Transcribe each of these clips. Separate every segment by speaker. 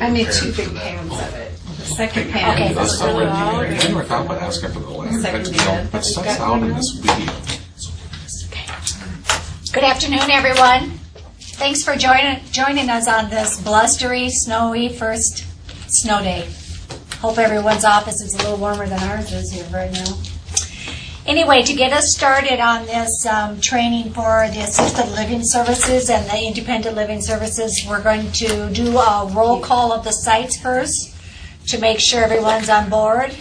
Speaker 1: I made 2 big pans of it. The second pan
Speaker 2: Okay.
Speaker 1: is really loud.
Speaker 3: I never thought about asking for the link,
Speaker 1: Second
Speaker 3: but
Speaker 1: pan.
Speaker 3: it starts out in this video.
Speaker 2: Good afternoon, everyone. Thanks for joining us on this blustery, snowy first snow day. Hope everyone's office is a little warmer than ours is here right now. Anyway, to get us started on this training for the assisted living services and the independent living services, we're going to do a roll call of the sites first to make sure everyone's on board.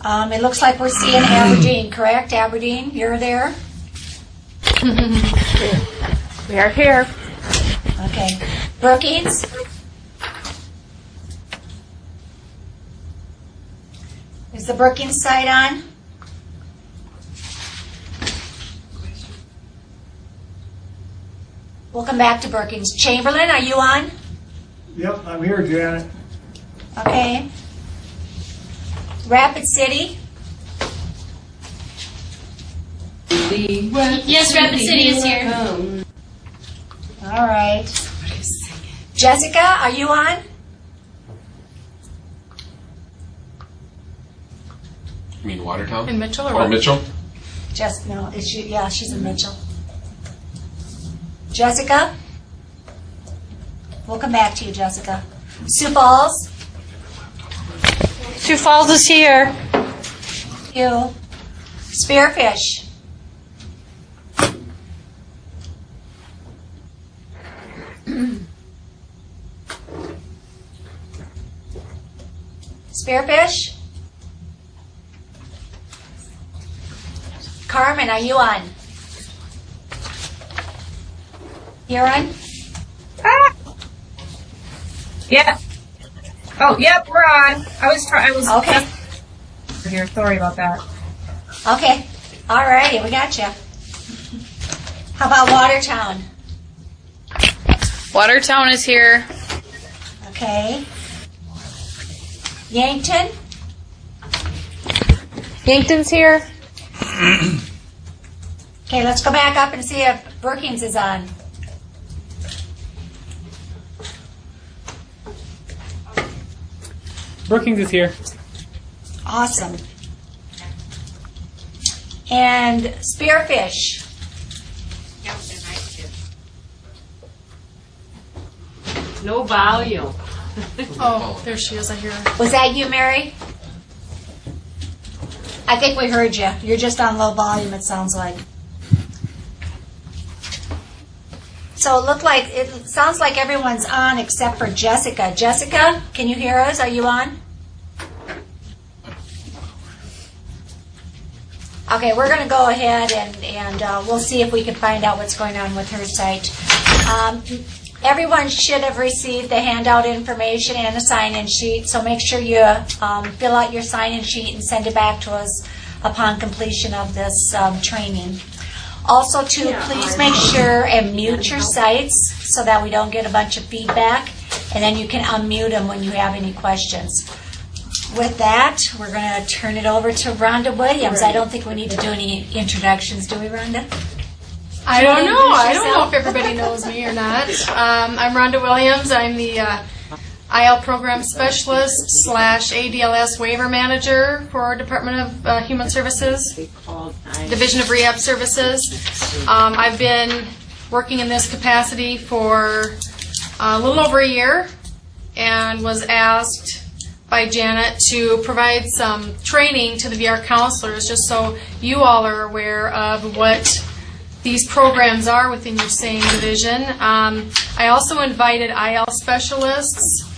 Speaker 2: It looks like we're seeing Aberdeen, correct? Aberdeen, you're there?
Speaker 4: We are here.
Speaker 2: Okay. Brookings? Is the Brookings site on? We'll come back to Brookings. Chamberlain, are you on?
Speaker 5: Yep, I'm here, Janet.
Speaker 2: Okay. Rapid City?
Speaker 6: Yes, Rapid City is here.
Speaker 2: All right. Jessica, are you on?
Speaker 3: You mean Watertown?
Speaker 4: In Mitchell or
Speaker 3: Or
Speaker 4: what?
Speaker 3: Mitchell?
Speaker 2: No, is she? Yeah, she's in Mitchell. Jessica? We'll come back to you, Jessica. Sioux Falls?
Speaker 4: Sioux Falls is here.
Speaker 2: You. Spearfish? Spearfish? Carmen, are you on? You're on?
Speaker 7: Yeah. Oh, yep, we're on. I was
Speaker 2: Okay.
Speaker 7: here. Sorry about that.
Speaker 2: Okay. All righty, we got you. How about Watertown?
Speaker 4: Watertown is here.
Speaker 2: Okay. Yankton?
Speaker 4: Yankton's here.
Speaker 2: Okay, let's go back up and see if Brookings is on.
Speaker 5: Brookings is here.
Speaker 2: Awesome. And Spearfish?
Speaker 1: No volume.
Speaker 4: Oh, there she is. I hear her.
Speaker 2: Was that you, Mary? I think we heard you. You're just on low volume, it sounds like. So it sounds like everyone's on except for Jessica. Jessica, can you hear us? Are you on? Okay, we're going to go ahead and we'll see if we can find out what's going on with her site. Everyone should have received the handout information and a sign-in sheet, so make sure you fill out your sign-in sheet and send it back to us upon completion of this training. Also, please make sure and mute your sites so that we don't get a bunch of feedback, and then you can unmute them when you have any questions. With that, we're going to turn it over to Rhonda Williams. I don't think we need to do any introductions, do we, Rhonda?
Speaker 4: I don't know. I don't know if everybody knows me or not. I'm Rhonda Williams. I'm the IL Program Specialist / ADLS Waiver Manager for Department of Human Services, Division of Rehab Services. I've been working in this capacity for a little over a year and was asked by Janet to provide some training to the VR counselors just so you all are aware of what these programs are within your same division. I also invited IL specialists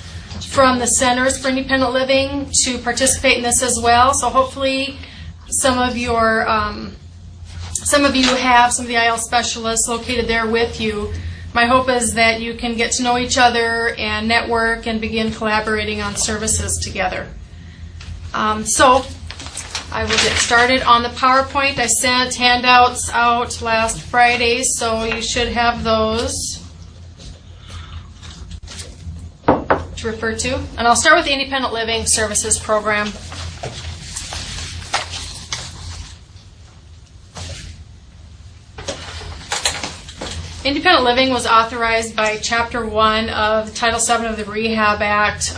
Speaker 4: from the Centers for Independent Living to participate in this as well. So hopefully some of you have some of the IL specialists located there with you. My hope is that you can get to know each other and network and begin collaborating on services together. So I will get started on the PowerPoint. I sent handouts out last Friday, so you should have those to refer to. And I'll start with the Independent Living Services Program. Independent living was authorized by Chapter 1 of Title 7 of the Rehab Act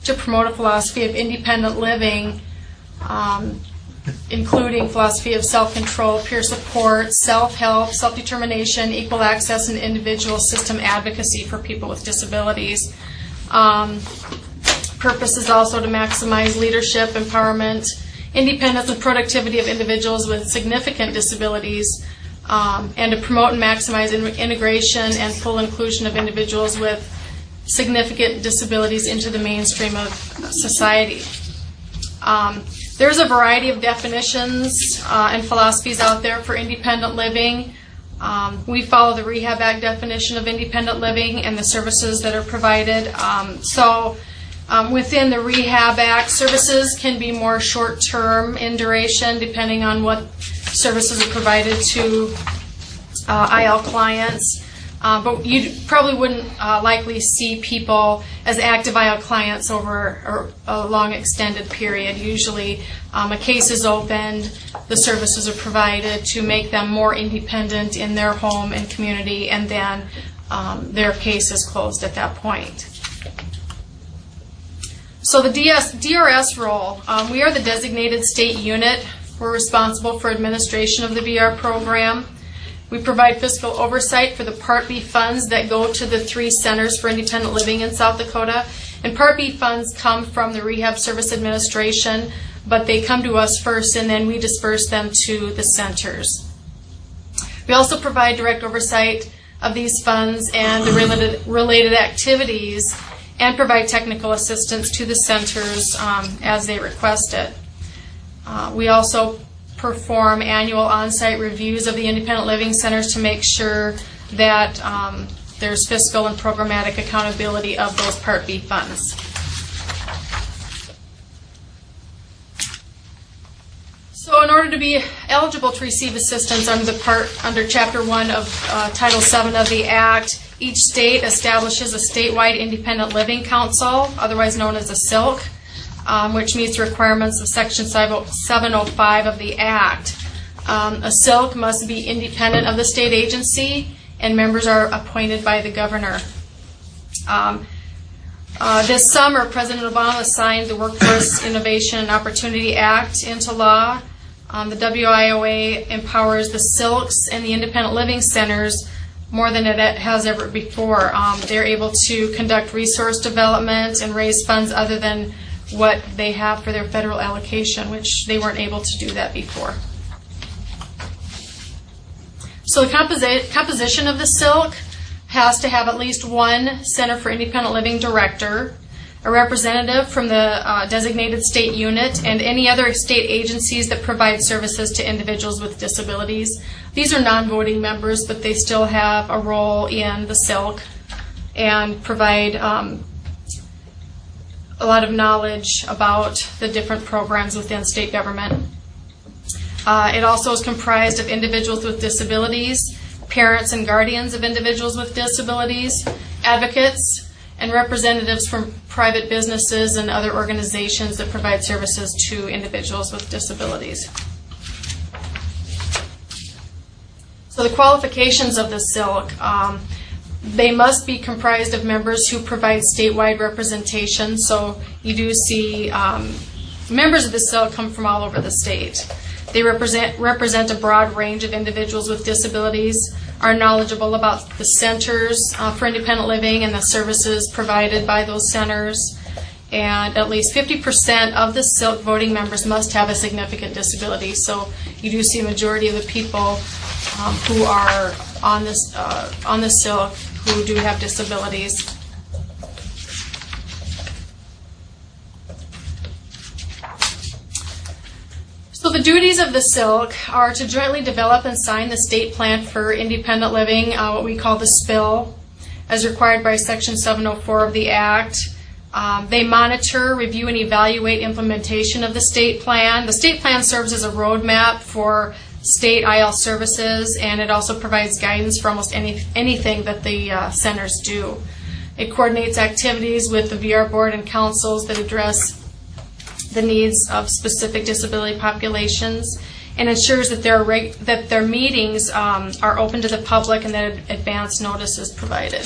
Speaker 4: to promote a philosophy of independent living, including philosophy of self-control, peer support, self-help, self-determination, equal access, and individual system advocacy for people with disabilities. Purpose is also to maximize leadership, empowerment, independence, and productivity of individuals with significant disabilities, and to promote and maximize integration and full inclusion of individuals with significant disabilities into the mainstream of society. There's a variety of definitions and philosophies out there for independent living. We follow the Rehab Act definition of independent living and the services that are provided. Within the Rehab Act, services can be more short-term in duration depending on what services are provided to IL clients. But you probably wouldn't likely see people as active IL clients over a long extended period. Usually a case is opened, the services are provided to make them more independent in their home and community, and then their case is closed at that point. So the DRS role, we are the designated state unit. We're responsible for administration of the VR program. We provide fiscal oversight for the Part B funds that go to the 3 centers for independent living in South Dakota. And Part B funds come from the Rehab Service Administration, but they come to us first and then we disperse them to the centers. We also provide direct oversight of these funds and the related activities, and provide technical assistance to the centers as they request it. We also perform annual on-site reviews of the independent living centers to make sure that there's fiscal and programmatic accountability of those Part B funds. So in order to be eligible to receive assistance under Chapter 1 of Title 7 of the Act, each state establishes a statewide independent living council, otherwise known as a SILC, which meets the requirements of Section 705 of the Act. A SILC must be independent of the state agency, and members are appointed by the governor. This summer, President Obama signed the Workforce Innovation and Opportunity Act into law. The WIOA empowers the SILCs and the independent living centers more than it has ever before. They're able to conduct resource development and raise funds other than what they have for their federal allocation, which they weren't able to do that before. So the composition of the SILC has to have at least one Center for Independent Living director, a representative from the designated state unit, and any other state agencies that provide services to individuals with disabilities. These are non-voting members, but they still have a role in the SILC and provide a lot of knowledge about the different programs within state government. It also is comprised of individuals with disabilities, parents and guardians of individuals with disabilities, advocates, and representatives from private businesses and other organizations that provide services to individuals with disabilities. So the qualifications of the SILC, they must be comprised of members who provide statewide representation. So you do see members of the SILC come from all over the state. They represent a broad range of individuals with disabilities, are knowledgeable about the centers for independent living and the services provided by those centers, and at least 50% of the SILC voting members must have a significant disability. So you do see a majority of the people who are on the SILC who do have disabilities. So the duties of the SILC are to jointly develop and sign the state plan for independent living, what we call the SPIL, as required by Section 704 of the Act. They monitor, review, and evaluate implementation of the state plan. The state plan serves as a roadmap for state IL services, and it also provides guidance for almost anything that the centers do. It coordinates activities with the VR board and councils that address the needs of specific disability populations, and ensures that their meetings are open to the public and that advance notice is provided.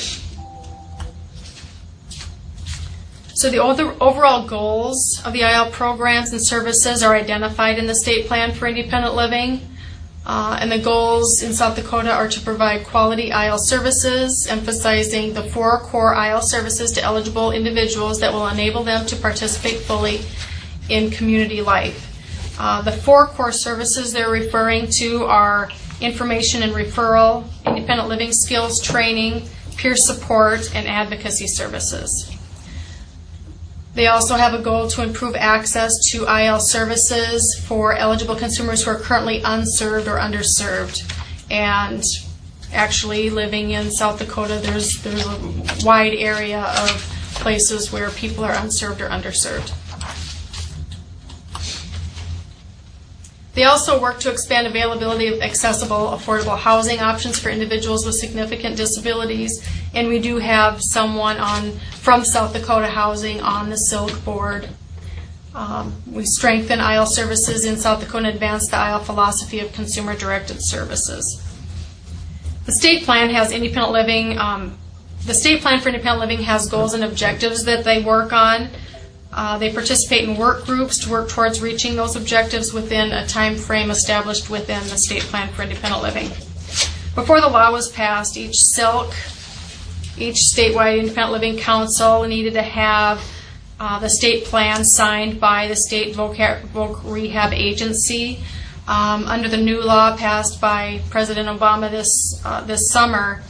Speaker 4: So the overall goals of the IL programs and services are identified in the state plan for independent living. And the goals in South Dakota are to provide quality IL services, emphasizing the 4 core IL services to eligible individuals that will enable them to participate fully in community life. The 4 core services they're referring to are information and referral, independent living skills training, peer support, and advocacy services. They also have a goal to improve access to IL services for eligible consumers who are currently unserved or underserved. And actually, living in South Dakota, there's a wide area of places where people are unserved or underserved. They also work to expand availability of accessible, affordable housing options for individuals with significant disabilities, and we do have someone from South Dakota Housing on the SILC board. We strengthen IL services in South Dakota and advance the IL philosophy of consumer-directed services. The state plan has independent living. The state plan for independent living has goals and objectives that they work on. They participate in work groups to work towards reaching those objectives within a time frame established within the state plan for independent living. Before the law was passed, each SILC, each statewide independent living council needed to have the state plan signed by the state voc rehab agency. Under the new law passed by President Obama this summer,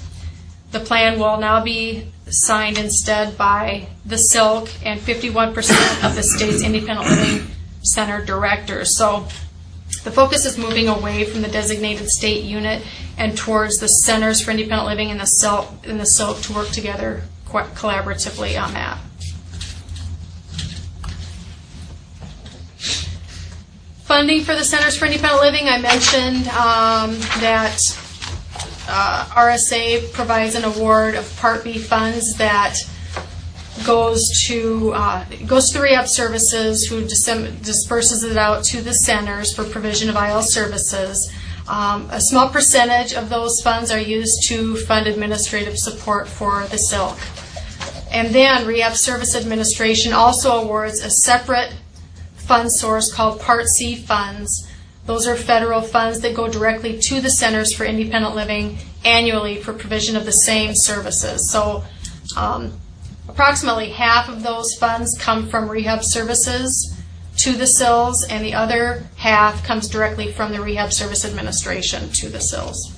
Speaker 4: the plan will now be signed instead by the SILC and 51% of the state's independent living center directors. So the focus is moving away from the designated state unit and towards the centers for independent living and the SILC to work together collaboratively on that. Funding for the Centers for Independent Living, I mentioned that RSA provides an award of Part B funds that goes to the rehab services, who disperses it out to the centers for provision of IL services. A small percentage of those funds are used to fund administrative support for the SILC. And then Rehab Service Administration also awards a separate fund source called Part C funds. Those are federal funds that go directly to the Centers for Independent Living annually for provision of the same services. So approximately half of those funds come from rehab services to the SILs, and the other half comes directly from the Rehab Service Administration to the SILs.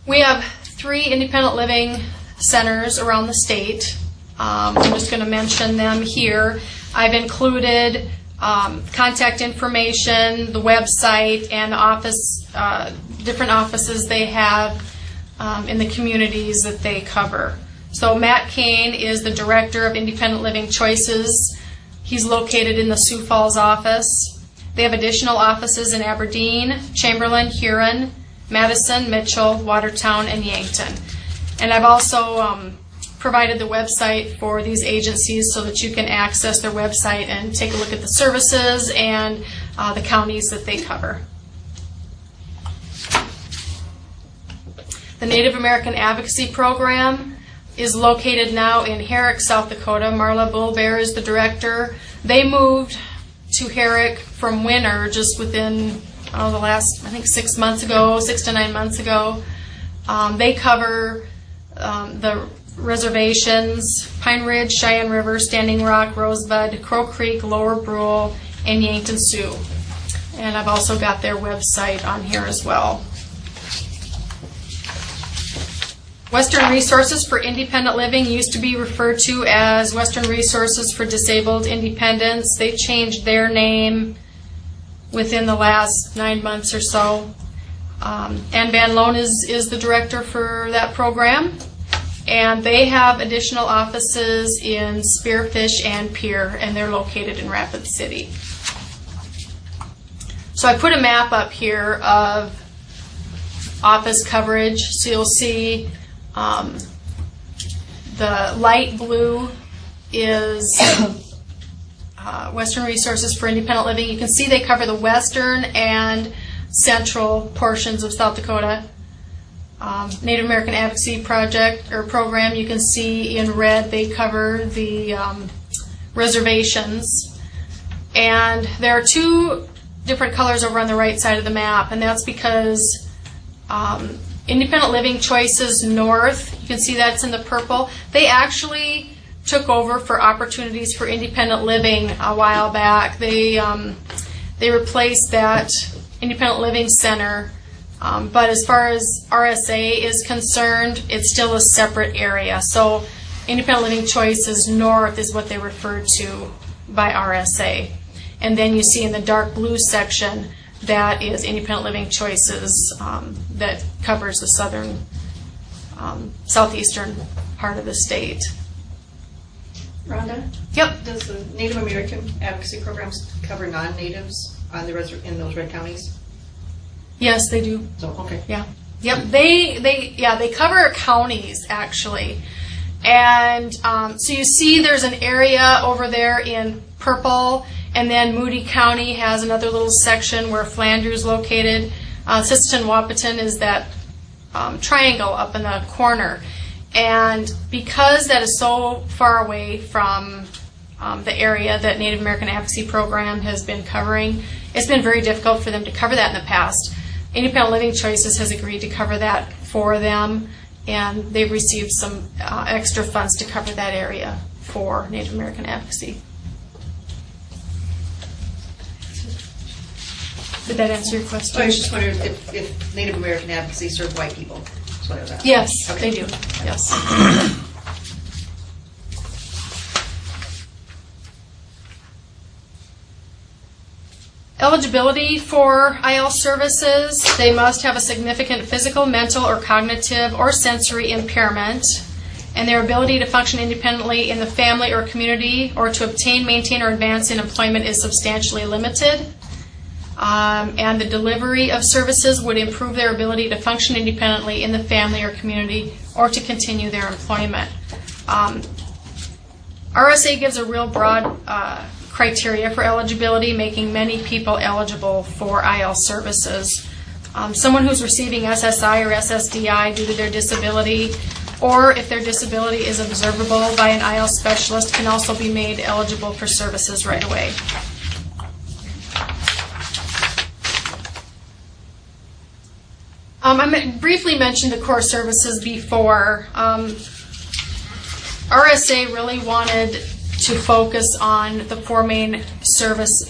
Speaker 4: We have 3 independent living centers around the state. I'm just going to mention them here. I've included contact information, the website, and the office, different offices they have in the communities that they cover. So Matt Kane is the Director of Independent Living Choices. He's located in the Sioux Falls office. They have additional offices in Aberdeen, Chamberlain, Huron, Madison, Mitchell, Watertown, and Yankton. And I've also provided the website for these agencies so that you can access their website and take a look at the services and the counties that they cover. The Native American Advocacy Program is located now in Herrick, South Dakota. Marla Bullbear is the director. They moved to Herrick from Winter just within the last, I think, 6 to 9 months ago. They cover the reservations, Pine Ridge, Cheyenne River, Standing Rock, Rosebud, Crow Creek, Lower Brule, and Yankton Sioux. And I've also got their website on here as well. Western Resources for Independent Living used to be referred to as Western Resources for Disabled Independence. They changed their name within the last 9 months or so. Ann Van Loan is the director for that program. And they have additional offices in Spearfish and Pierre, and they're located in Rapid City. So I put a map up here of office coverage. So you'll see the light blue is Western Resources for Independent Living. You can see they cover the western and central portions of South Dakota. Native American Advocacy Project or Program, you can see in red they cover the reservations. And there are two different colors over on the right side of the map, and that's because Independent Living Choices North, you can see that's in the purple, they actually took over for Opportunities for Independent Living a while back. They replaced that Independent Living Center, but as far as RSA is concerned, it's still a separate area. So Independent Living Choices North is what they referred to by RSA. And then you see in the dark blue section, that is Independent Living Choices that covers the southern, southeastern part of the state.
Speaker 6: Rhonda?
Speaker 4: Yep.
Speaker 6: Does the Native American Advocacy Programs cover non-natives on the in those red counties?
Speaker 4: Yes, they do.
Speaker 6: So, okay.
Speaker 4: Yeah. Yep. They cover counties actually, and so you see there's an area over there in purple, and then Moody County has another little section where Flanders is located. Sisseton-Wahpeton is that triangle up in the corner. And because that is so far away from the area that Native American Advocacy Program has been covering, it's been very difficult for them to cover that in the past. Independent Living Choices has agreed to cover that for them, and they've received some extra funds to cover that area for Native American Advocacy. Did that answer your question?
Speaker 6: I was just wondering if Native American Advocacy served white people. That's what I was asking.
Speaker 4: Yes,
Speaker 6: Okay.
Speaker 4: they do. Yes. Eligibility for IL services, they must have a significant physical, mental, or cognitive or sensory impairment, and their ability to function independently in the family or community or to obtain, maintain, or advance in employment is substantially limited. And the delivery of services would improve their ability to function independently in the family or community or to continue their employment. RSA gives a real broad criteria for eligibility, making many people eligible for IL services. Someone who's receiving SSI or SSDI due to their disability, or if their disability is observable by an IL specialist, can also be made eligible for services right away. I briefly mentioned the core services before. RSA really wanted to focus on the four main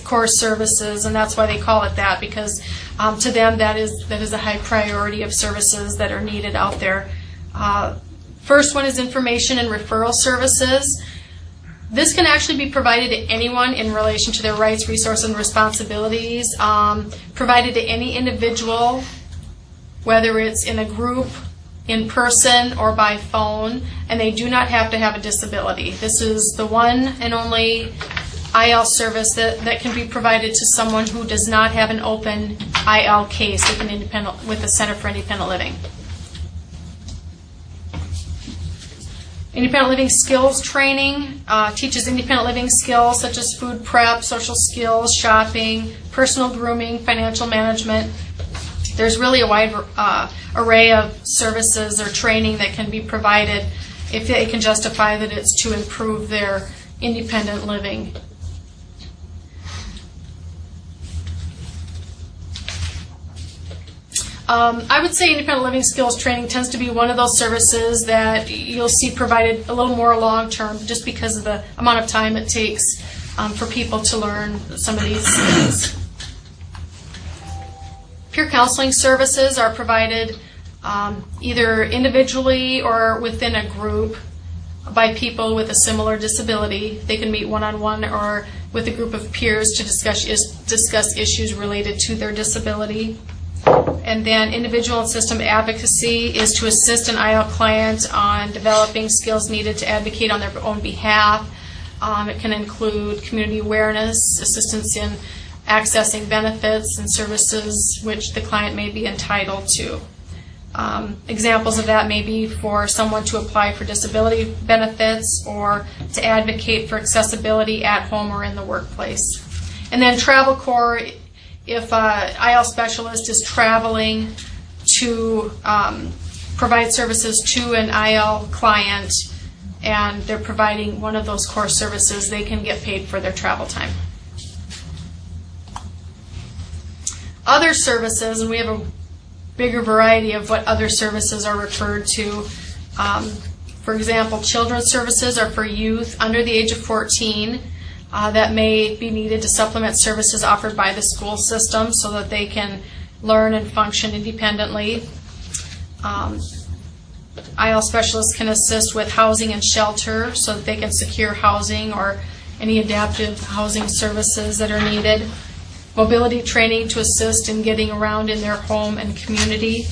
Speaker 4: core services, and that's why they call it that, because to them that is a high priority of services that are needed out there. First one is information and referral services. This can actually be provided to anyone in relation to their rights, resources, and responsibilities, provided to any individual, whether it's in a group, in person, or by phone, and they do not have to have a disability. This is the one and only IL service that can be provided to someone who does not have an open IL case with the Center for Independent Living. Independent Living Skills Training teaches independent living skills such as food prep, social skills, shopping, personal grooming, financial management. There's really a wide array of services or training that can be provided if they can justify that it's to improve their independent living. I would say independent living skills training tends to be one of those services that you'll see provided a little more long term, just because of the amount of time it takes for people to learn some of these skills. Peer counseling services are provided either individually or within a group by people with a similar disability. They can meet one-on-one or with a group of peers to discuss issues related to their disability. And then individual and system advocacy is to assist an IL client on developing skills needed to advocate on their own behalf. It can include community awareness, assistance in accessing benefits and services which the client may be entitled to. Examples of that may be for someone to apply for disability benefits or to advocate for accessibility at home or in the workplace. And then Travel Corps, if an IL specialist is traveling to provide services to an IL client and they're providing one of those core services, they can get paid for their travel time. Other services, and we have a bigger variety of what other services are referred to. For example, children's services are for youth under the age of 14 that may be needed to supplement services offered by the school system so that they can learn and function independently. IL specialists can assist with housing and shelter so that they can secure housing or any adaptive housing services that are needed. Mobility training to assist in getting around in their home and community.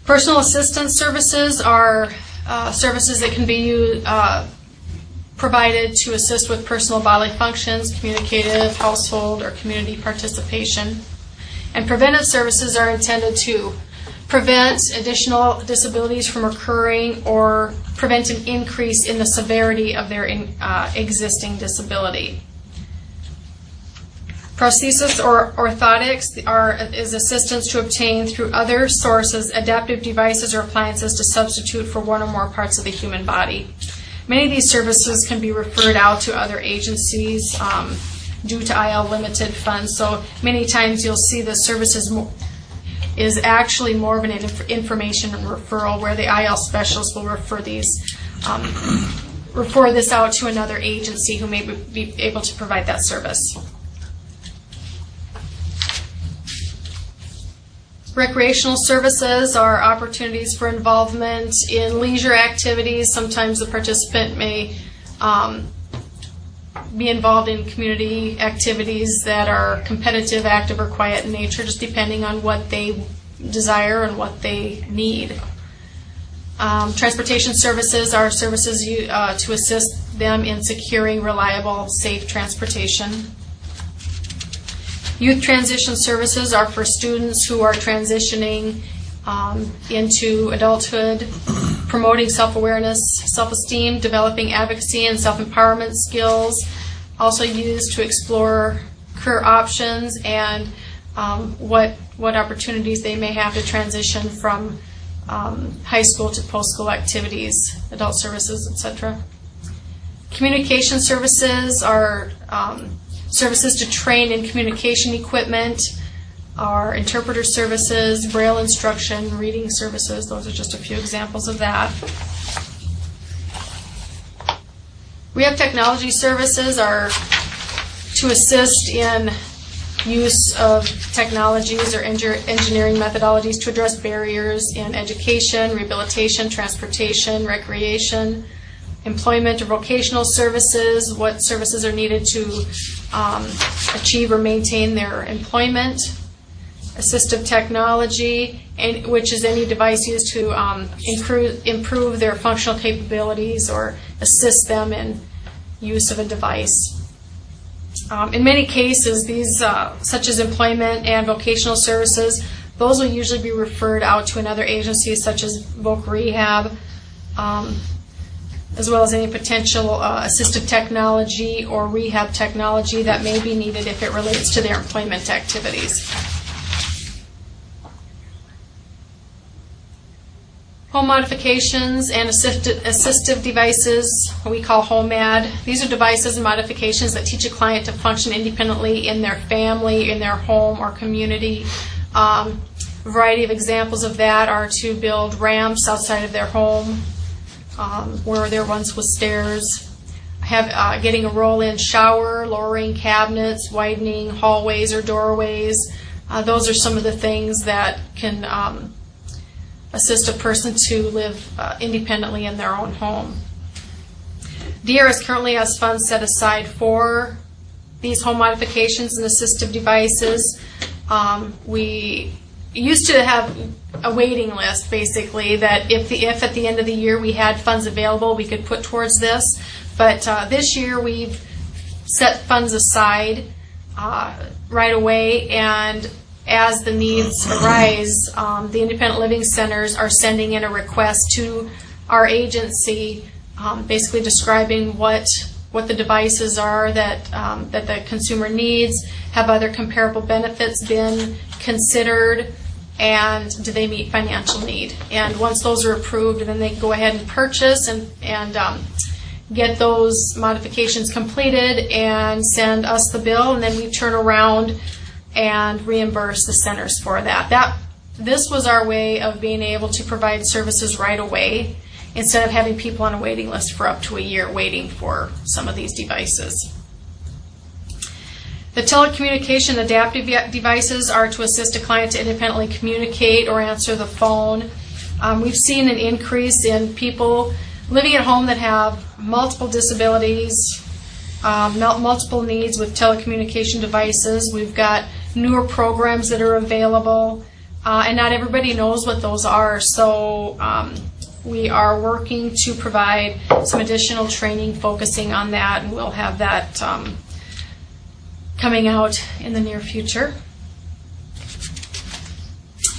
Speaker 4: Personal assistance services are services that can be provided to assist with personal bodily functions, communicative, household, or community participation. And preventive services are intended to prevent additional disabilities from occurring or prevent an increase in the severity of their existing disability. Prosthesis or orthotics is assistance to obtain through other sources adaptive devices or appliances to substitute for one or more parts of the human body. Many of these services can be referred out to other agencies due to IL limited funds, so many times you'll see the services is actually more of an information referral where the IL specialist will refer this out to another agency who may be able to provide that service. Recreational services are opportunities for involvement in leisure activities. Sometimes the participant may be involved in community activities that are competitive, active, or quiet in nature, just depending on what they desire and what they need. Transportation services are services to assist them in securing reliable, safe transportation. Youth transition services are for students who are transitioning into adulthood, promoting self-awareness, self-esteem, developing advocacy and self-empowerment skills, also used to explore career options and what opportunities they may have to transition from high school to post-school activities, adult services, etc. Communication services are services to train in communication equipment, our interpreter services, braille instruction, reading services. Those are just a few examples of that. We have technology services are to assist in use of technologies or engineering methodologies to address barriers in education, rehabilitation, transportation, recreation, employment or vocational services, what services are needed to achieve or maintain their employment, assistive technology, which is any device used to improve their functional capabilities or assist them in use of a device. In many cases, these, such as employment and vocational services, those will usually be referred out to another agency, such as voc rehab, as well as any potential assistive technology or rehab technology that may be needed if it relates to their employment activities. Home modifications and assistive devices, what we call HOMAD. These are devices and modifications that teach a client to function independently in their family, in their home or community. A variety of examples of that are to build ramps outside of their home where there once was stairs. Getting a roll-in shower, lowering cabinets, widening hallways or doorways. Those are some of the things that can assist a person to live independently in their own home. DRS currently has funds set aside for these home modifications and assistive devices. We used to have a waiting list, basically, that if at the end of the year we had funds available, we could put towards this. But this year we've set funds aside right away, and as the needs arise, the independent living centers are sending in a request to our agency, basically describing what the devices are that the consumer needs. Have other comparable benefits been considered, and do they meet financial need? And once those are approved, then they go ahead and purchase and get those modifications completed and send us the bill, and then we turn around and reimburse the centers for that. This was our way of being able to provide services right away instead of having people on a waiting list for up to a year waiting for some of these devices. The telecommunication adaptive devices are to assist a client to independently communicate or answer the phone. We've seen an increase in people living at home that have multiple disabilities, multiple needs with telecommunication devices. We've got newer programs that are available, and not everybody knows what those are. So we are working to provide some additional training focusing on that, and we'll have that coming out in the near future.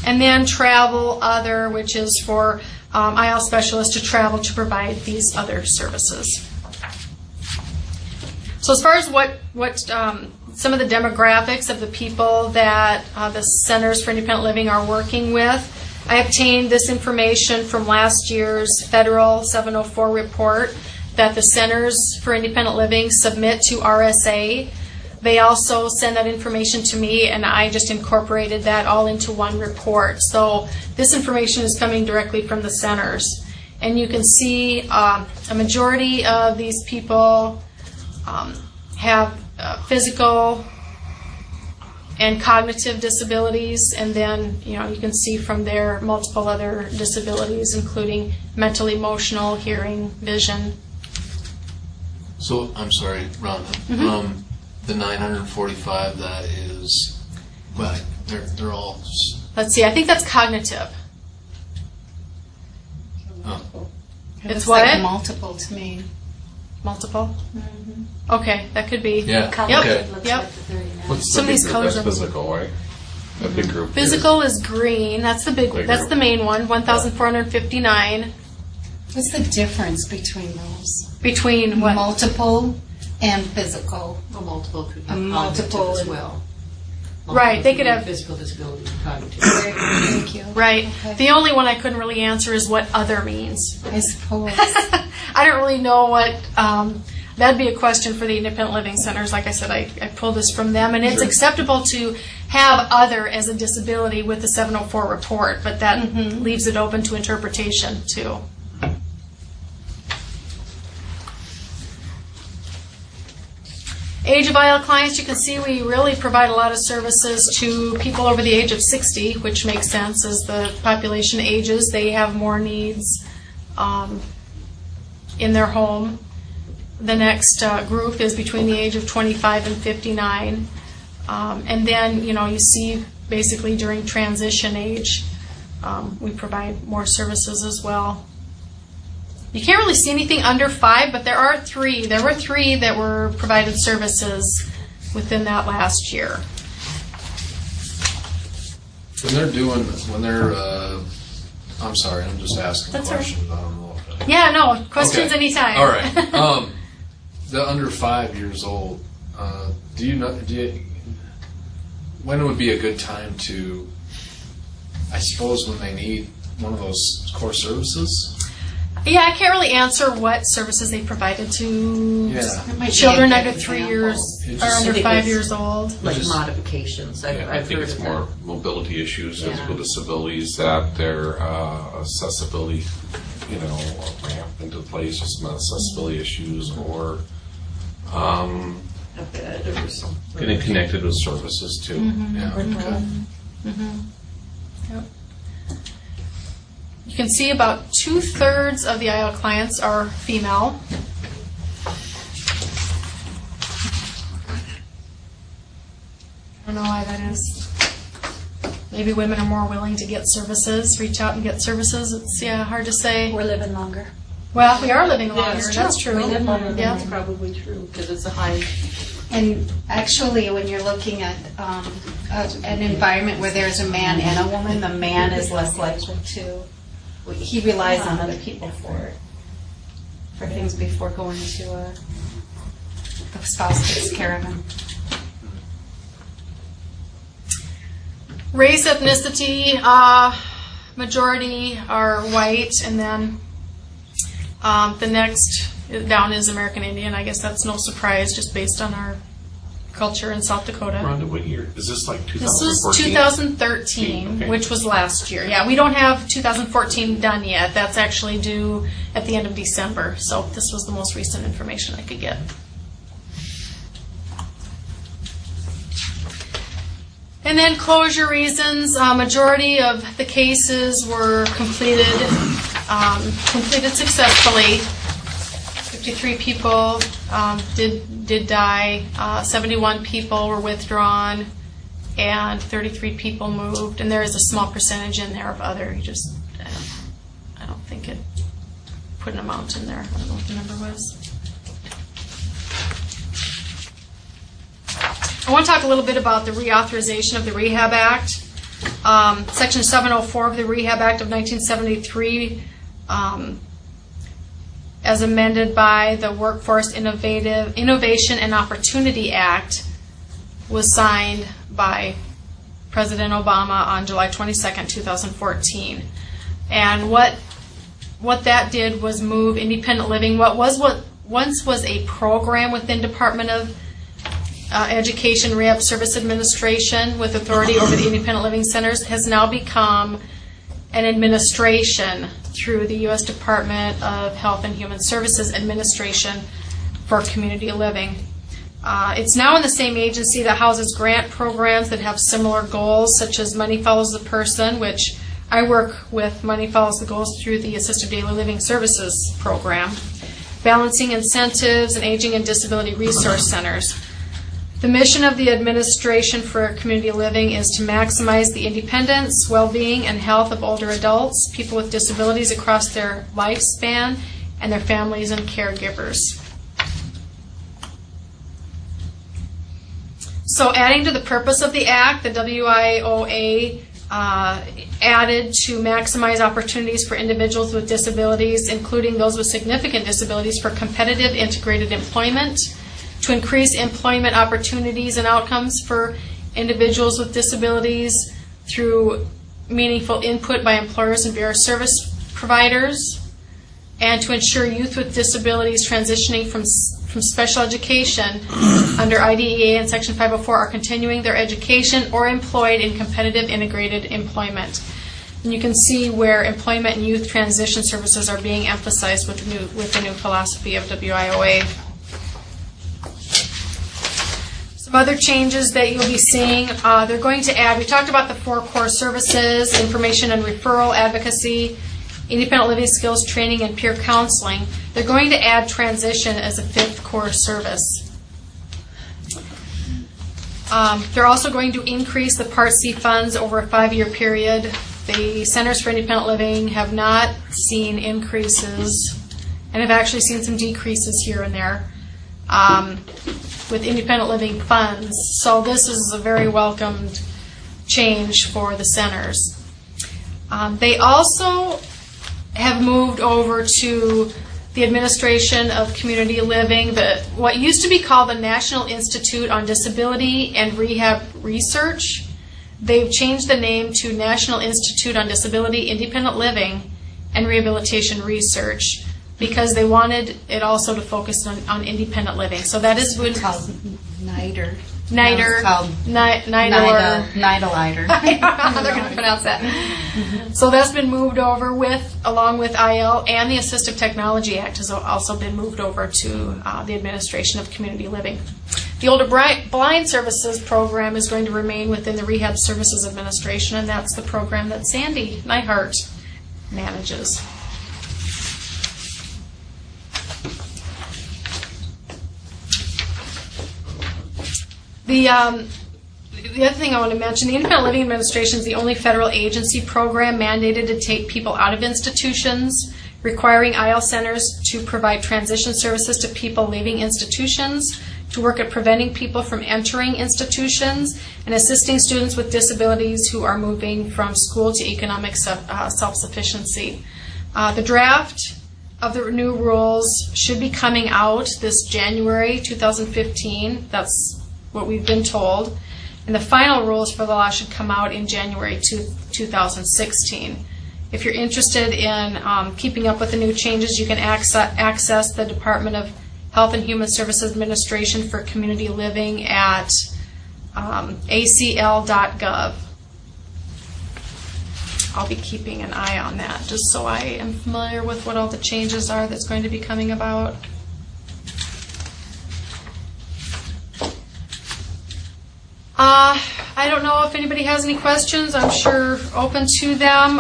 Speaker 4: And then travel other, which is for IL specialists to travel to provide these other services. So as far as what some of the demographics of the people that the Centers for Independent Living are working with, I obtained this information from last year's Federal 704 report that the Centers for Independent Living submit to RSA. They also send that information to me, and I just incorporated that all into one report. So this information is coming directly from the centers. And you can see a majority of these people have physical and cognitive disabilities, and then you can see from there multiple other disabilities, including mental, emotional, hearing, vision.
Speaker 8: So I'm sorry, Rhonda.
Speaker 4: Mm-hmm.
Speaker 8: The 945, that is, well, they're all.
Speaker 4: Let's see, I think that's cognitive.
Speaker 8: Oh.
Speaker 1: It
Speaker 4: It's
Speaker 1: looks
Speaker 4: what?
Speaker 1: like multiple to me.
Speaker 4: Multiple? Okay, that could be.
Speaker 8: Yeah.
Speaker 4: Yep.
Speaker 8: Okay.
Speaker 4: Yep.
Speaker 3: What's
Speaker 4: Some of
Speaker 3: the big
Speaker 4: these
Speaker 3: group?
Speaker 4: colors
Speaker 3: That's
Speaker 4: are-
Speaker 3: physical, right? A big group.
Speaker 4: Physical is green. That's the big.
Speaker 3: Big
Speaker 4: That's
Speaker 3: group.
Speaker 4: the main one. 1,459.
Speaker 1: What's the difference between those?
Speaker 4: Between what?
Speaker 1: Multiple and physical.
Speaker 6: A multiple could be
Speaker 1: A
Speaker 6: cognitive
Speaker 1: multiple
Speaker 6: as
Speaker 1: and-
Speaker 6: well.
Speaker 4: Right, they could
Speaker 6: Multiple
Speaker 4: have-
Speaker 6: physical disability, cognitive.
Speaker 1: Thank you.
Speaker 4: Right.
Speaker 1: Okay.
Speaker 4: The only one I couldn't really answer is what other means.
Speaker 1: I suppose.
Speaker 4: I don't really know what. That'd be a question for the independent living centers. Like I said, I pulled this from them, and it's acceptable to have other as a disability with the 704 report, but that leaves it open to interpretation too. Age of IL clients, you can see we really provide a lot of services to people over the age of 60, which makes sense as the population ages. They have more needs in their home. The next group is between the age of 25 and 59. And then, you see basically during transition age, we provide more services as well. You can't really see anything under 5, but there are 3. There were 3 that were provided services within that last year.
Speaker 8: When they're, I'm sorry, I'm just asking
Speaker 4: That's all right.
Speaker 8: questions. I don't know.
Speaker 4: Yeah, no, questions
Speaker 8: Okay.
Speaker 4: anytime.
Speaker 8: All right. The under 5 years old, when would be a good time to, I suppose when they need one of those core services?
Speaker 4: Yeah, I can't really answer what services they provided to
Speaker 8: Yeah.
Speaker 6: It might be
Speaker 4: children
Speaker 6: a
Speaker 4: under
Speaker 6: good
Speaker 4: 3
Speaker 6: example.
Speaker 4: years
Speaker 8: It
Speaker 4: or
Speaker 8: just-
Speaker 4: under
Speaker 6: I think
Speaker 4: 5
Speaker 6: it's-
Speaker 4: years old.
Speaker 6: Like
Speaker 8: Just-
Speaker 6: modifications.
Speaker 3: Yeah, I
Speaker 6: I've
Speaker 3: think
Speaker 6: heard
Speaker 3: it's
Speaker 6: of
Speaker 3: more
Speaker 6: that.
Speaker 3: mobility issues,
Speaker 6: Yeah.
Speaker 3: physical disabilities, that their accessibility, a ramp into place, or some accessibility issues, or
Speaker 6: A bed or something.
Speaker 3: getting connected with services too.
Speaker 8: Yeah. Okay.
Speaker 4: Yep. You can see about 2/3 of the IL clients are female. I don't know why that is. Maybe women are more willing to get services, reach out and get services. It's hard to say.
Speaker 2: We're living longer.
Speaker 4: Well, we are living longer,
Speaker 6: Yeah,
Speaker 4: that's true.
Speaker 6: We live longer,
Speaker 4: Yeah.
Speaker 6: that's probably true, because it's a high.
Speaker 1: And actually, when you're looking at an environment where there's a man and a woman, the man is less likely to, he relies on other people for things before going to the spouse takes care of him.
Speaker 4: Race, ethnicity, majority are white, and then the next down is American Indian. I guess that's no surprise, just based on our culture in South Dakota.
Speaker 3: Rhonda, what year? Is this like
Speaker 4: This
Speaker 3: 2014?
Speaker 4: is 2013,
Speaker 3: Okay.
Speaker 4: which was last year. Yeah, we don't have 2014 done yet. That's actually due at the end of December. So this was the most recent information I could get. And then closure reasons. Majority of the cases were completed successfully. 53 people did die. 71 people were withdrawn, and 33 people moved. And there is a small percentage in there of other. I don't think it put an amount in there. I don't know what the number was. I want to talk a little bit about the reauthorization of the Rehab Act. Section 704 of the Rehab Act of 1973, as amended by the Workforce Innovation and Opportunity Act, was signed by President Obama on July 22nd, 2014. And what that did was move independent living, what once was a program within Department of Education Rehab Service Administration with authority over the independent living centers, has now become an administration through the U.S. Department of Health and Human Services Administration for Community Living. It's now in the same agency that houses grant programs that have similar goals, such as Money Follows the Person, which I work with Money Follows the Goals through the Assisted Daily Living Services program, Balancing Incentives, and Aging and Disability Resource Centers. The mission of the Administration for Community Living is to maximize the independence, well-being, and health of older adults, people with disabilities across their lifespan, and their families and caregivers. So adding to the purpose of the Act, the WIOA added to maximize opportunities for individuals with disabilities, including those with significant disabilities, for competitive integrated employment, to increase employment opportunities and outcomes for individuals with disabilities through meaningful input by employers and various service providers, and to ensure youth with disabilities transitioning from special education under IDEA and Section 504 are continuing their education or employed in competitive integrated employment. And you can see where employment and youth transition services are being emphasized with the new philosophy of WIOA. Some other changes that you'll be seeing, they're going to add, we talked about the 4 core services: information and referral, advocacy, independent living skills training, and peer counseling. They're going to add transition as a 5th core service. They're also going to increase the Part C funds over a 5-year period. The Centers for Independent Living have not seen increases and have actually seen some decreases here and there with independent living funds. So this is a very welcomed change for the centers. They also have moved over to the administration of community living, what used to be called the National Institute on Disability and Rehab Research. They've changed the name to National Institute on Disability, Independent Living, and Rehabilitation Research, because they wanted it also to focus on independent living. So that is
Speaker 1: It's called NIDER.
Speaker 4: NIDER.
Speaker 1: It's called
Speaker 4: NIDER.
Speaker 1: NIDER.
Speaker 4: How they're going to pronounce that. So that's been moved over along with IL, and the Assistive Technology Act has also been moved over to the administration of community living. The Older Blind Services program is going to remain within the Rehab Services Administration, and that's the program that Sandy Neihart manages. The other thing I want to mention, the Independent Living Administration is the only federal agency program mandated to take people out of institutions. requiring IL centers to provide transition services to people leaving institutions, to work at preventing people from entering institutions, and assisting students with disabilities who are moving from school to economic self-sufficiency. The draft of the new rules should be coming out this January 2015. That's what we've been told. And the final rules for the law should come out in January 2016. If you're interested in keeping up with the new changes, you can access the Department of Health and Human Services Administration for Community Living at acl.gov. I'll be keeping an eye on that just so I am familiar with what all the changes are that's going to be coming about. I don't know if anybody has any questions. I'm sure open to them.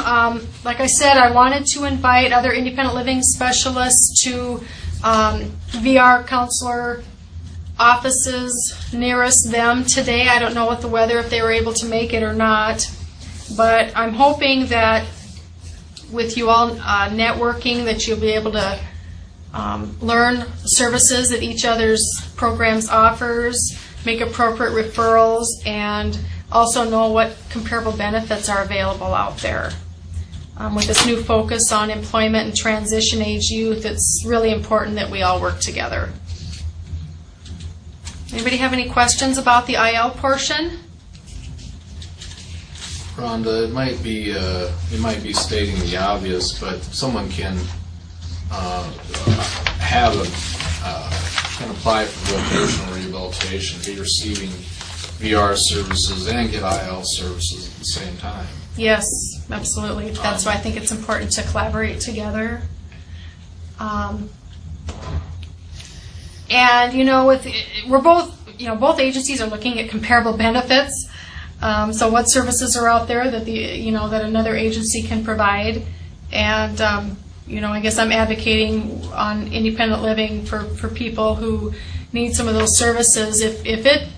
Speaker 4: Like I said, I wanted to invite other independent living specialists to VR counselor offices nearest them today. I don't know what the weather, if they were able to make it or not. But I'm hoping that with you all networking that you'll be able to learn services that each other's programs offers, make appropriate referrals, and also know what comparable benefits are available out there. With this new focus on employment and transition age youth, it's really important that we all work together. Anybody have any questions about the IL portion?
Speaker 8: Rhonda, it might be stating the obvious, but someone can can apply for vocational rehabilitation, be receiving VR services and get IL services at the same time.
Speaker 4: Yes, absolutely. That's why I think it's important to collaborate together. And both agencies are looking at comparable benefits. So what services are out there that that another agency can provide, and I guess I'm advocating on independent living for people who need some of those services. If it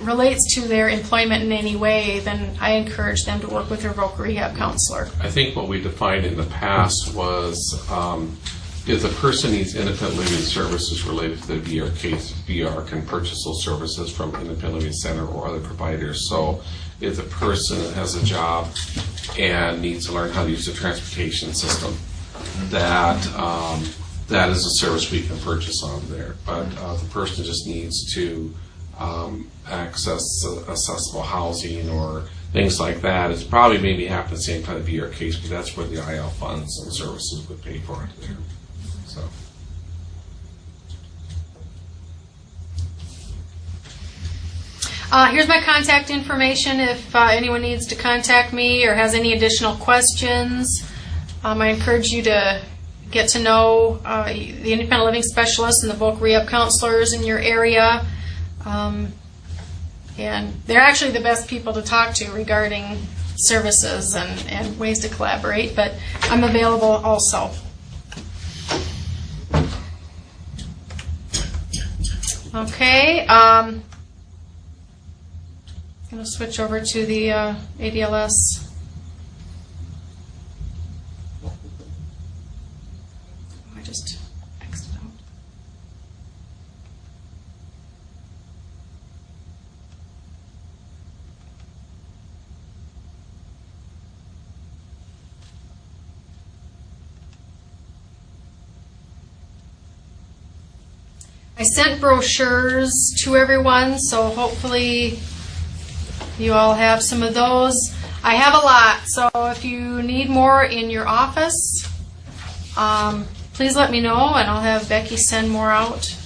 Speaker 4: relates to their employment in any way, then I encourage them to work with their voc rehab counselor.
Speaker 3: I think what we defined in the past was if the person needs independent living services related to the VR case, VR can purchase those services from independent living center or other providers. So if the person has a job and needs to learn how to use the transportation system, that is a service we can purchase on there. But the person just needs to access accessible housing or things like that. It's probably maybe happen at the same time the VR case, because that's where the IL funds and services would pay for it there. So.
Speaker 4: Here's my contact information if anyone needs to contact me or has any additional questions. I encourage you to get to know the independent living specialists and the voc rehab counselors in your area. And they're actually the best people to talk to regarding services and ways to collaborate, but I'm available also. Okay, I'm going to switch over to the ADLS. I just X'd it out. I sent brochures to everyone, so hopefully you all have some of those. I have a lot, so if you need more in your office, please let me know and I'll have Becky send more out.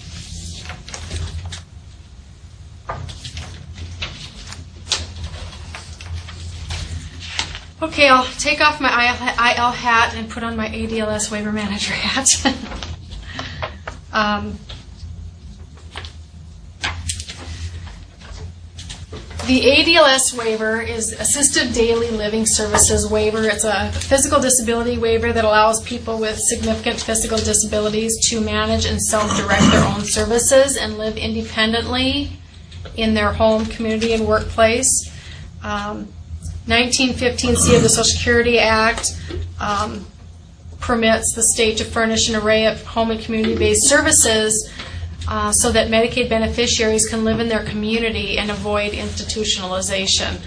Speaker 4: Okay, I'll take off my IL hat and put on my ADLS waiver manager hat. The ADLS waiver is Assisted Daily Living Services waiver. It's a physical disability waiver that allows people with significant physical disabilities to manage and self-direct their own services and live independently in their home, community, and workplace. 1915C of the Social Security Act permits the state to furnish an array of home and community-based services so that Medicaid beneficiaries can live in their community and avoid institutionalization.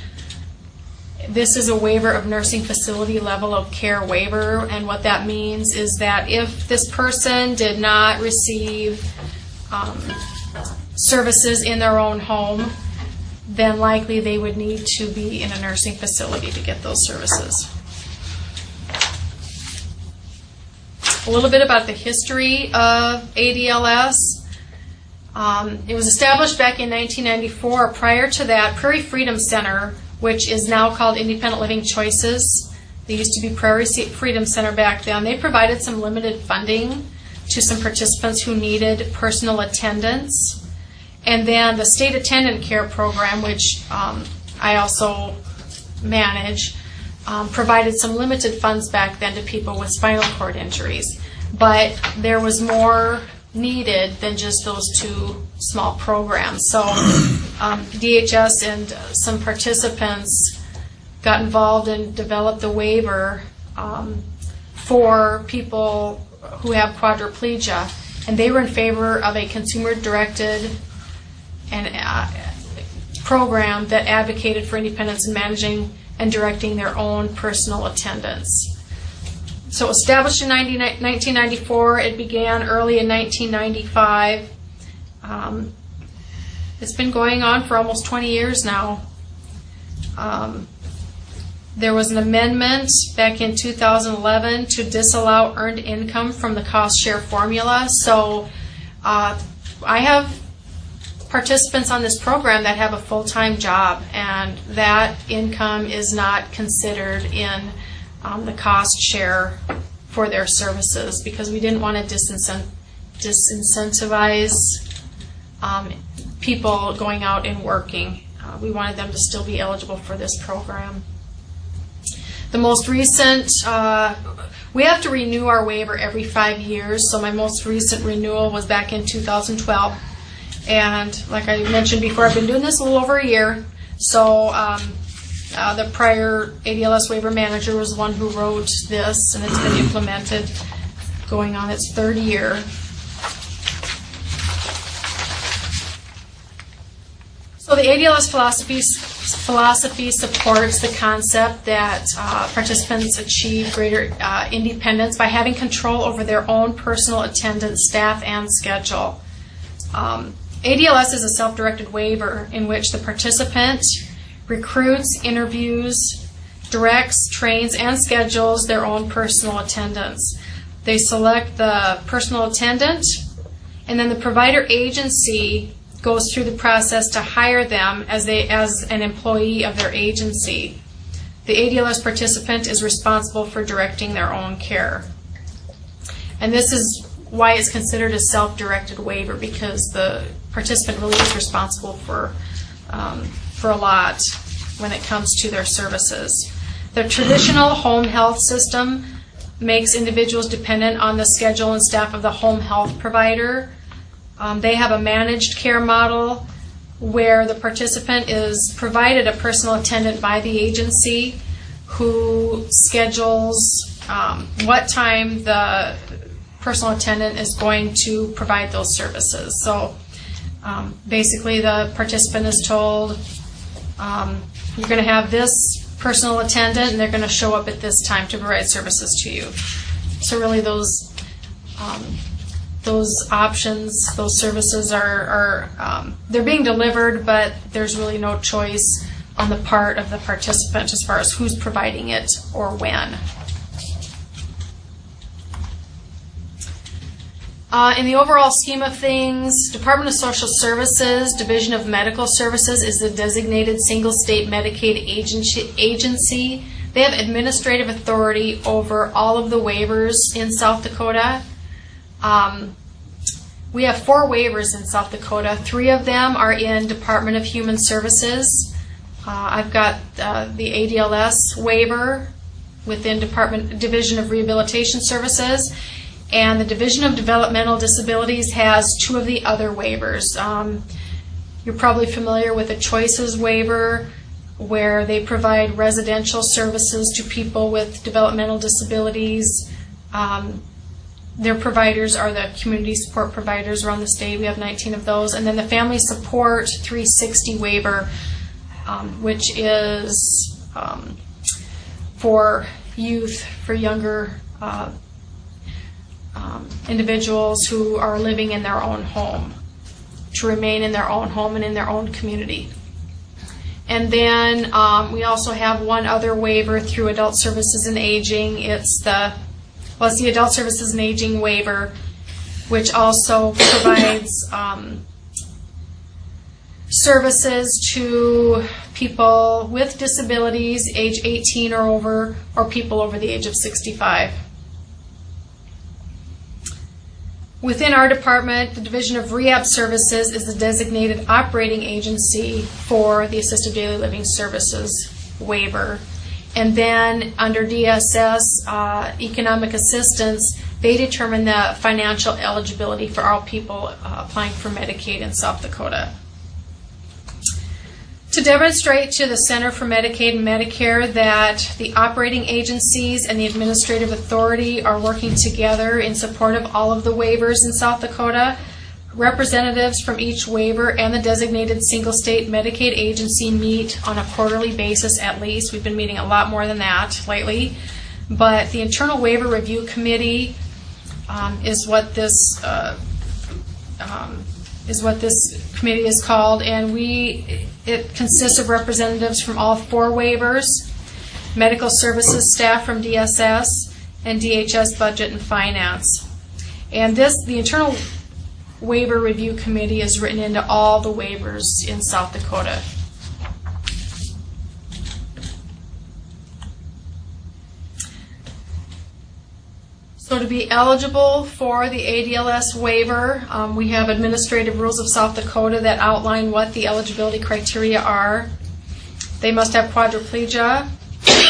Speaker 4: This is a waiver of nursing facility level of care waiver, and what that means is that if this person did not receive services in their own home, then likely they would need to be in a nursing facility to get those services. A little bit about the history of ADLS. It was established back in 1994. Prior to that, Prairie Freedom Center, which is now called Independent Living Choices, they used to be Prairie Freedom Center back then, they provided some limited funding to some participants who needed personal attendance. And then the State Attendant Care Program, which I also manage, provided some limited funds back then to people with spinal cord injuries. But there was more needed than just those two small programs. So DHS and some participants got involved and developed a waiver for people who have quadriplegia, and they were in favor of a consumer-directed and program that advocated for independence in managing and directing their own personal attendance. So established in 1994, it began early in 1995. It's been going on for almost 20 years now. There was an amendment back in 2011 to disallow earned income from the cost share formula. So I have participants on this program that have a full-time job, and that income is not considered in the cost share for their services because we didn't want to disincentivize people going out and working. We wanted them to still be eligible for this program. The most recent, we have to renew our waiver every 5 years, so my most recent renewal was back in 2012. And like I mentioned before, I've been doing this a little over a year. So the prior ADLS waiver manager was the one who wrote this, and it's been implemented going on its third year. So the ADLS philosophy supports the concept that participants achieve greater independence by having control over their own personal attendance, staff, and schedule. ADLS is a self-directed waiver in which the participant recruits, interviews, directs, trains, and schedules their own personal attendance. They select the personal attendant, and then the provider agency goes through the process to hire them as an employee of their agency. The ADLS participant is responsible for directing their own care. And this is why it's considered a self-directed waiver, because the participant really is responsible for a lot when it comes to their services. The traditional home health system makes individuals dependent on the schedule and staff of the home health provider. They have a managed care model where the participant is provided a personal attendant by the agency who schedules what time the personal attendant is going to provide those services. So basically the participant is told, you're going to have this personal attendant and they're going to show up at this time to provide services to you. So really those options, those services are they're being delivered, but there's really no choice on the part of the participant as far as who's providing it or when. In the overall scheme of things, Department of Social Services, Division of Medical Services is the designated single state Medicaid agency. They have administrative authority over all of the waivers in South Dakota. We have 4 waivers in South Dakota. 3 of them are in Department of Human Services. I've got the ADLS waiver within Division of Rehabilitation Services, and the Division of Developmental Disabilities has 2 of the other waivers. You're probably familiar with the Choices waiver, where they provide residential services to people with developmental disabilities. Their providers are the community support providers around the state. We have 19 of those. And then the Family Support 360 waiver, which is for youth, for younger individuals who are living in their own home, to remain in their own home and in their own community. And then we also have one other waiver through Adult Services and Aging. It's the Adult Services and Aging waiver, which also provides services to people with disabilities, age 18 or over, or people over the age of 65. Within our department, the Division of Rehab Services is the designated operating agency for the Assisted Daily Living Services waiver. And then under DSS, Economic Assistance, they determine the financial eligibility for all people applying for Medicaid in South Dakota. To demonstrate to the Center for Medicaid and Medicare that the operating agencies and the administrative authority are working together in support of all of the waivers in South Dakota, representatives from each waiver and the designated single state Medicaid agency meet on a quarterly basis at least. We've been meeting a lot more than that lately. But the Internal Waiver Review Committee is what this committee is called, and it consists of representatives from all 4 waivers, medical services staff from DSS, and DHS Budget and Finance. And the Internal Waiver Review Committee is written into all the waivers in South Dakota. So to be eligible for the ADLS waiver, we have Administrative Rules of South Dakota that outline what the eligibility criteria are. They must have quadriplegia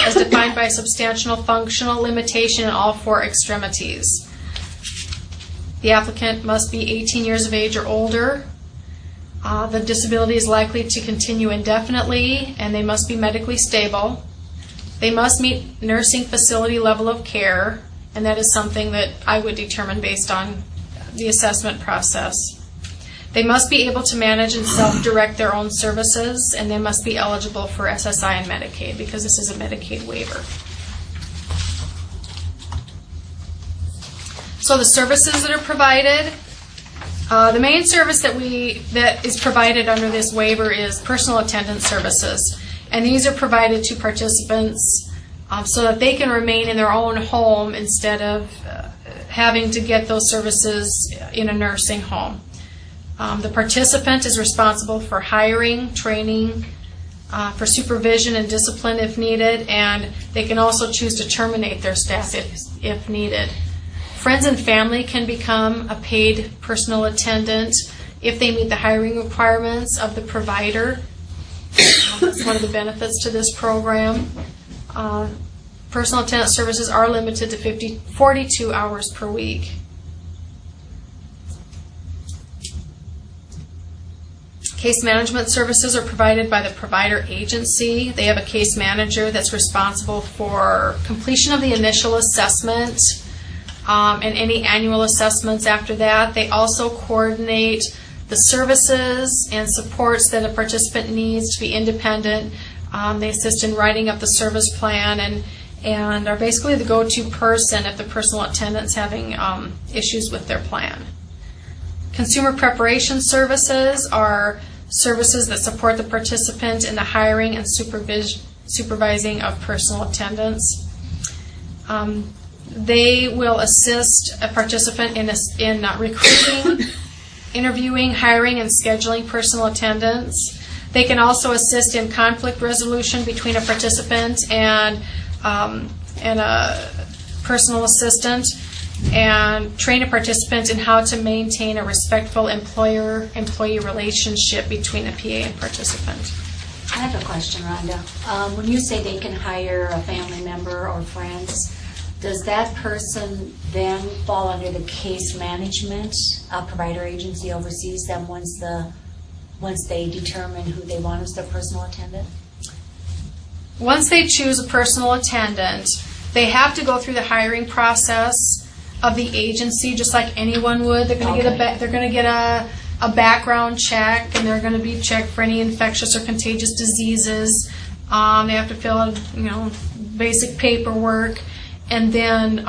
Speaker 4: as defined by substantial functional limitation in all 4 extremities. The applicant must be 18 years of age or older. The disability is likely to continue indefinitely, and they must be medically stable. They must meet nursing facility level of care, and that is something that I would determine based on the assessment process. They must be able to manage and self-direct their own services, and they must be eligible for SSI and Medicaid because this is a Medicaid waiver. So the services that are provided, the main service that is provided under this waiver is personal attendance services, and these are provided to participants so that they can remain in their own home instead of having to get those services in a nursing home. The participant is responsible for hiring, training, for supervision and discipline if needed, and they can also choose to terminate their staff if needed. Friends and family can become a paid personal attendant if they meet the hiring requirements of the provider. That's one of the benefits to this program. Personal attendant services are limited to 42 hours per week. Case management services are provided by the provider agency. They have a case manager that's responsible for completion of the initial assessment and any annual assessments after that. They also coordinate the services and supports that a participant needs to be independent. They assist in writing up the service plan and are basically the go-to person if the personal attendant's having issues with their plan. Consumer preparation services are services that support the participant in the hiring and supervising of personal attendants. They will assist a participant in recruiting, interviewing, hiring, and scheduling personal attendants. They can also assist in conflict resolution between a participant and a personal assistant, and train a participant in how to maintain a respectful employer-employee relationship between a PA and participant.
Speaker 2: I have a question, Rhonda. When you say they can hire a family member or friends, does that person then fall under the case management? A provider agency oversees them once they determine who they want as their personal attendant?
Speaker 4: Once they choose a personal attendant, They have to go through the hiring process of the agency, just like anyone would. They're going to get a background check, and they're going to be checked for any infectious or contagious diseases. They have to fill out, basic paperwork, and then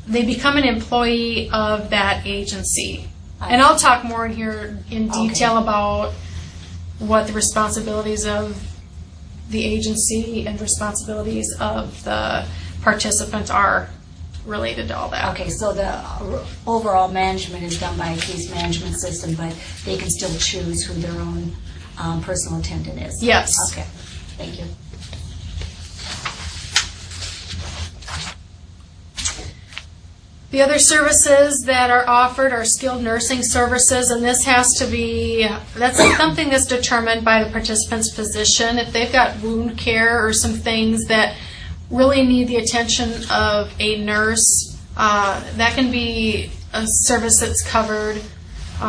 Speaker 4: they become an employee of that agency. And I'll talk more in here in detail about what the responsibilities of the agency and responsibilities of the participant are related to all that.
Speaker 2: Okay, so the overall management is done by a case management system, but they can still choose who their own personal attendant is?
Speaker 4: Yes.
Speaker 2: Okay, thank you.
Speaker 4: The other services that are offered are skilled nursing services, and this has to be, that's something that's determined by the participant's physician. If they've got wound care or some things that really need the attention of a nurse, that can be a service that's covered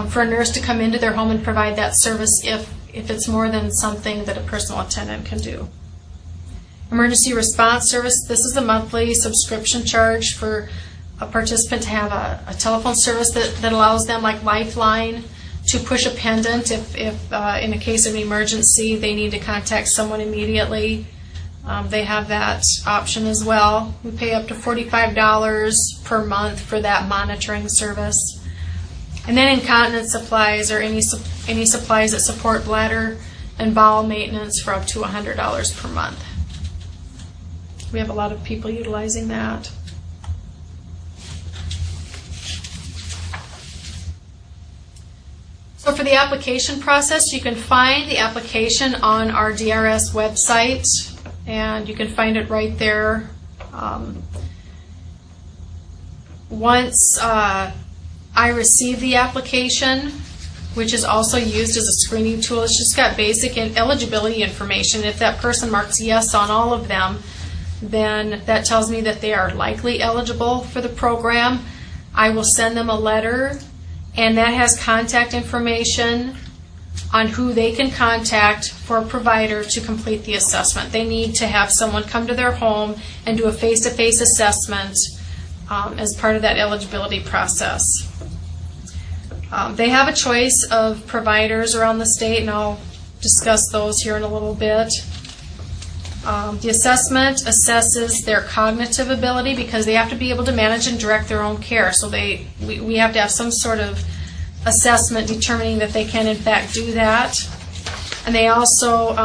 Speaker 4: for a nurse to come into their home and provide that service if it's more than something that a personal attendant can do. Emergency response service, this is a monthly subscription charge for a participant to have a telephone service that allows them, like Lifeline, to push a pendant if in a case of an emergency they need to contact someone immediately. They have that option as well. We pay up to $45 per month for that monitoring service. And then incontinence supplies, or any supplies that support bladder and bowel maintenance, for up to $100 per month. We have a lot of people utilizing that. So for the application process, you can find the application on our DRS website, and you can find it right there. Once I receive the application, which is also used as a screening tool, it's just got basic eligibility information. If that person marks yes on all of them, then that tells me that they are likely eligible for the program. I will send them a letter, and that has contact information on who they can contact for a provider to complete the assessment. They need to have someone come to their home and do a face-to-face assessment as part of that eligibility process. They have a choice of providers around the state, and I'll discuss those here in a little bit. The assessment assesses their cognitive ability, because they have to be able to manage and direct their own care. So we have to have some sort of assessment determining that they can in fact do that. And they also,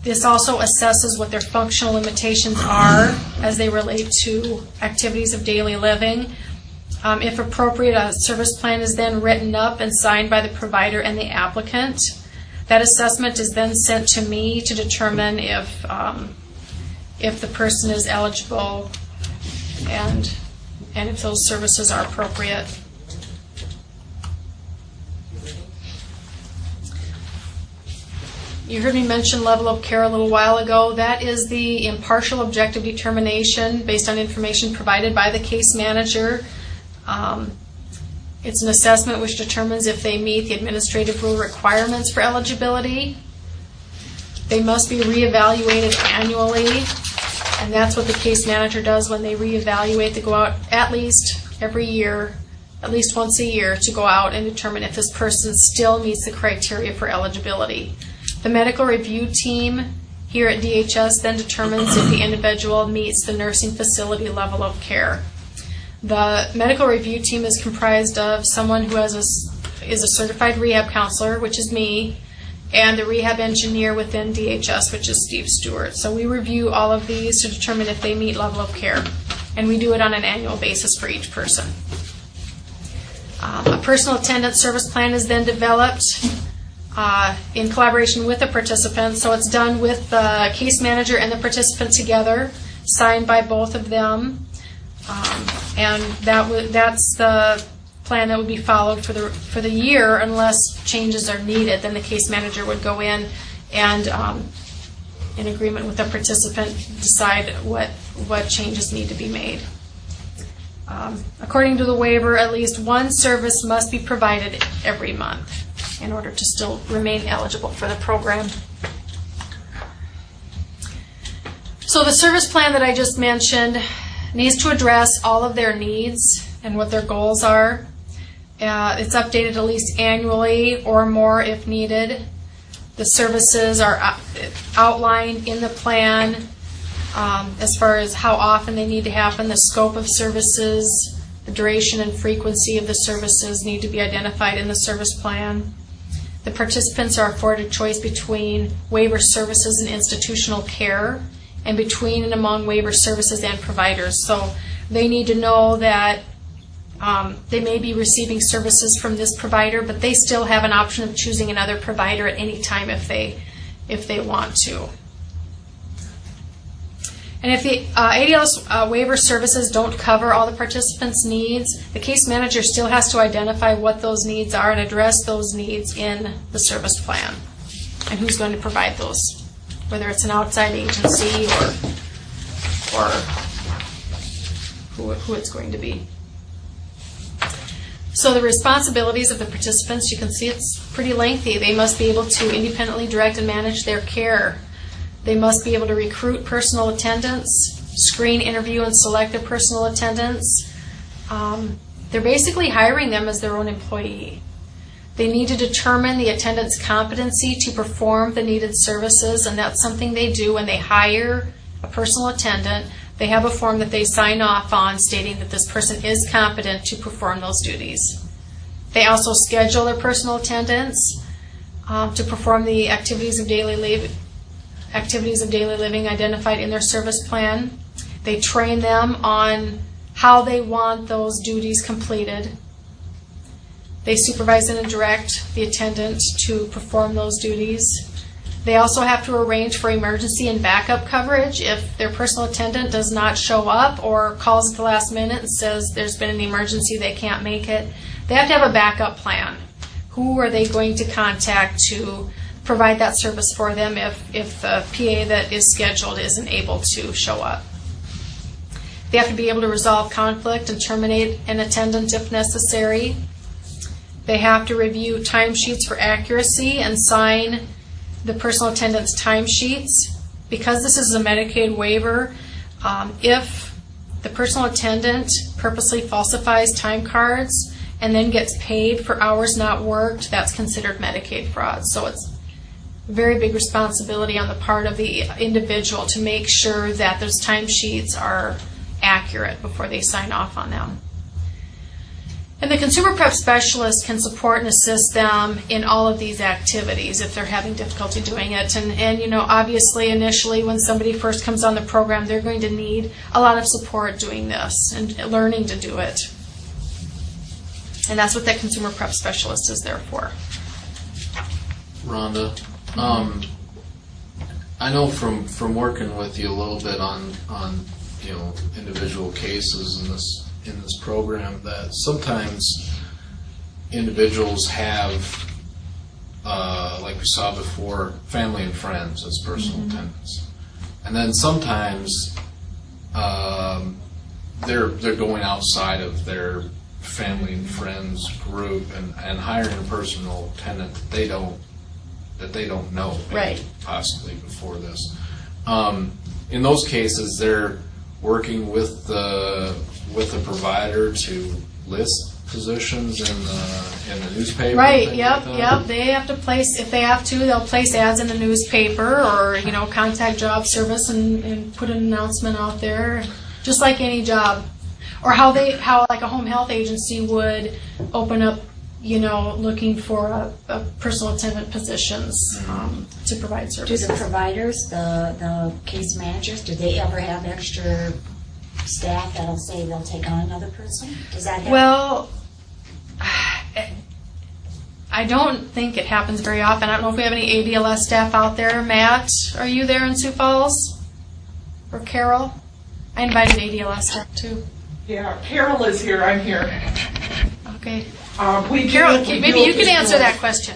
Speaker 4: this also assesses what their functional limitations are as they relate to activities of daily living. If appropriate, a service plan is then written up and signed by the provider and the applicant. That assessment is then sent to me to determine if the person is eligible and if those services are appropriate. You heard me mention level of care a little while ago. That is the impartial objective determination based on information provided by the case manager. It's an assessment which determines if they meet the administrative rule requirements for eligibility. They must be reevaluated annually, and that's what the case manager does when they reevaluate. They go out at least every year, at least once a year, to go out and determine if this person still meets the criteria for eligibility. The medical review team here at DHS then determines if the individual meets the nursing facility level of care. The medical review team is comprised of someone who is a certified rehab counselor, which is me, and the rehab engineer within DHS, which is Steve Stewart. So we review all of these to determine if they meet level of care, and we do it on an annual basis for each person. A personal attendant service plan is then developed in collaboration with the participant. So it's done with the case manager and the participant together, signed by both of them. And that's the plan that would be followed for the year, unless changes are needed. Then the case manager would go in and, in agreement with the participant, decide what changes need to be made. According to the waiver, at least one service must be provided every month in order to still remain eligible for the program. So the service plan that I just mentioned needs to address all of their needs and what their goals are. It's updated at least annually or more if needed. The services are outlined in the plan as far as how often they need to happen, the scope of services, the duration and frequency of the services need to be identified in the service plan. The participants are afforded choice between waiver services and institutional care, and between and among waiver services and providers. So they need to know that they may be receiving services from this provider, but they still have an option of choosing another provider at any time if they want to. And if the ADLS waiver services don't cover all the participants' needs, the case manager still has to identify what those needs are and address those needs in the service plan and who's going to provide those, whether it's an outside agency or who it's going to be. So the responsibilities of the participants, you can see it's pretty lengthy. They must be able to independently direct and manage their care. They must be able to recruit personal attendants, screen, interview, and select their personal attendants. They're basically hiring them as their own employee. They need to determine the attendant's competency to perform the needed services, and that's something they do when they hire a personal attendant. They have a form that they sign off on stating that this person is competent to perform those duties. They also schedule their personal attendants to perform the activities of daily living identified in their service plan. They train them on how they want those duties completed. They supervise and direct the attendant to perform those duties. They also have to arrange for emergency and backup coverage if their personal attendant does not show up or calls at the last minute and says there's been an emergency, they can't make it. They have to have a backup plan. Who are they going to contact to provide that service for them if the PA that is scheduled isn't able to show up? They have to be able to resolve conflict and terminate an attendant if necessary. They have to review timesheets for accuracy and sign the personal attendant's timesheets. Because this is a Medicaid waiver, if the personal attendant purposely falsifies time cards and then gets paid for hours not worked, that's considered Medicaid fraud. So it's a very big responsibility on the part of the individual to make sure that those timesheets are accurate before they sign off on them. And the consumer prep specialist can support and assist them in all of these activities if they're having difficulty doing it. And you know, obviously initially when somebody first comes on the program, they're going to need a lot of support doing this and learning to do it. And that's what that consumer prep specialist is there for.
Speaker 8: Rhonda, I know from working with you a little bit on you know, individual cases in this program that sometimes individuals have, like we saw before, family and friends as personal attendants, and then sometimes they're going outside of their family and friends group and hiring a personal attendant that they don't know, maybe,
Speaker 4: right,
Speaker 8: possibly before this. In those cases, they're working with the provider to list positions in the newspaper.
Speaker 4: Right. Yep. They have to place, if they have to, they'll place ads in the newspaper or contact job service and put an announcement out there, just like any job, or how like a home health agency would open up, looking for a personal attendant positions to provide
Speaker 2: Do
Speaker 4: services.
Speaker 2: the providers, the case managers, do they ever have extra staff that'll say they'll take on another person? Does that happen?
Speaker 4: Well, I don't think it happens very often. I don't know if we have any ADLS staff out there. Matt, are you there in Sioux Falls? Or Carol? I invited ADLS staff too.
Speaker 9: Yeah, Carol is here. I'm here.
Speaker 4: Okay.
Speaker 9: Carol,
Speaker 4: maybe you can answer that question.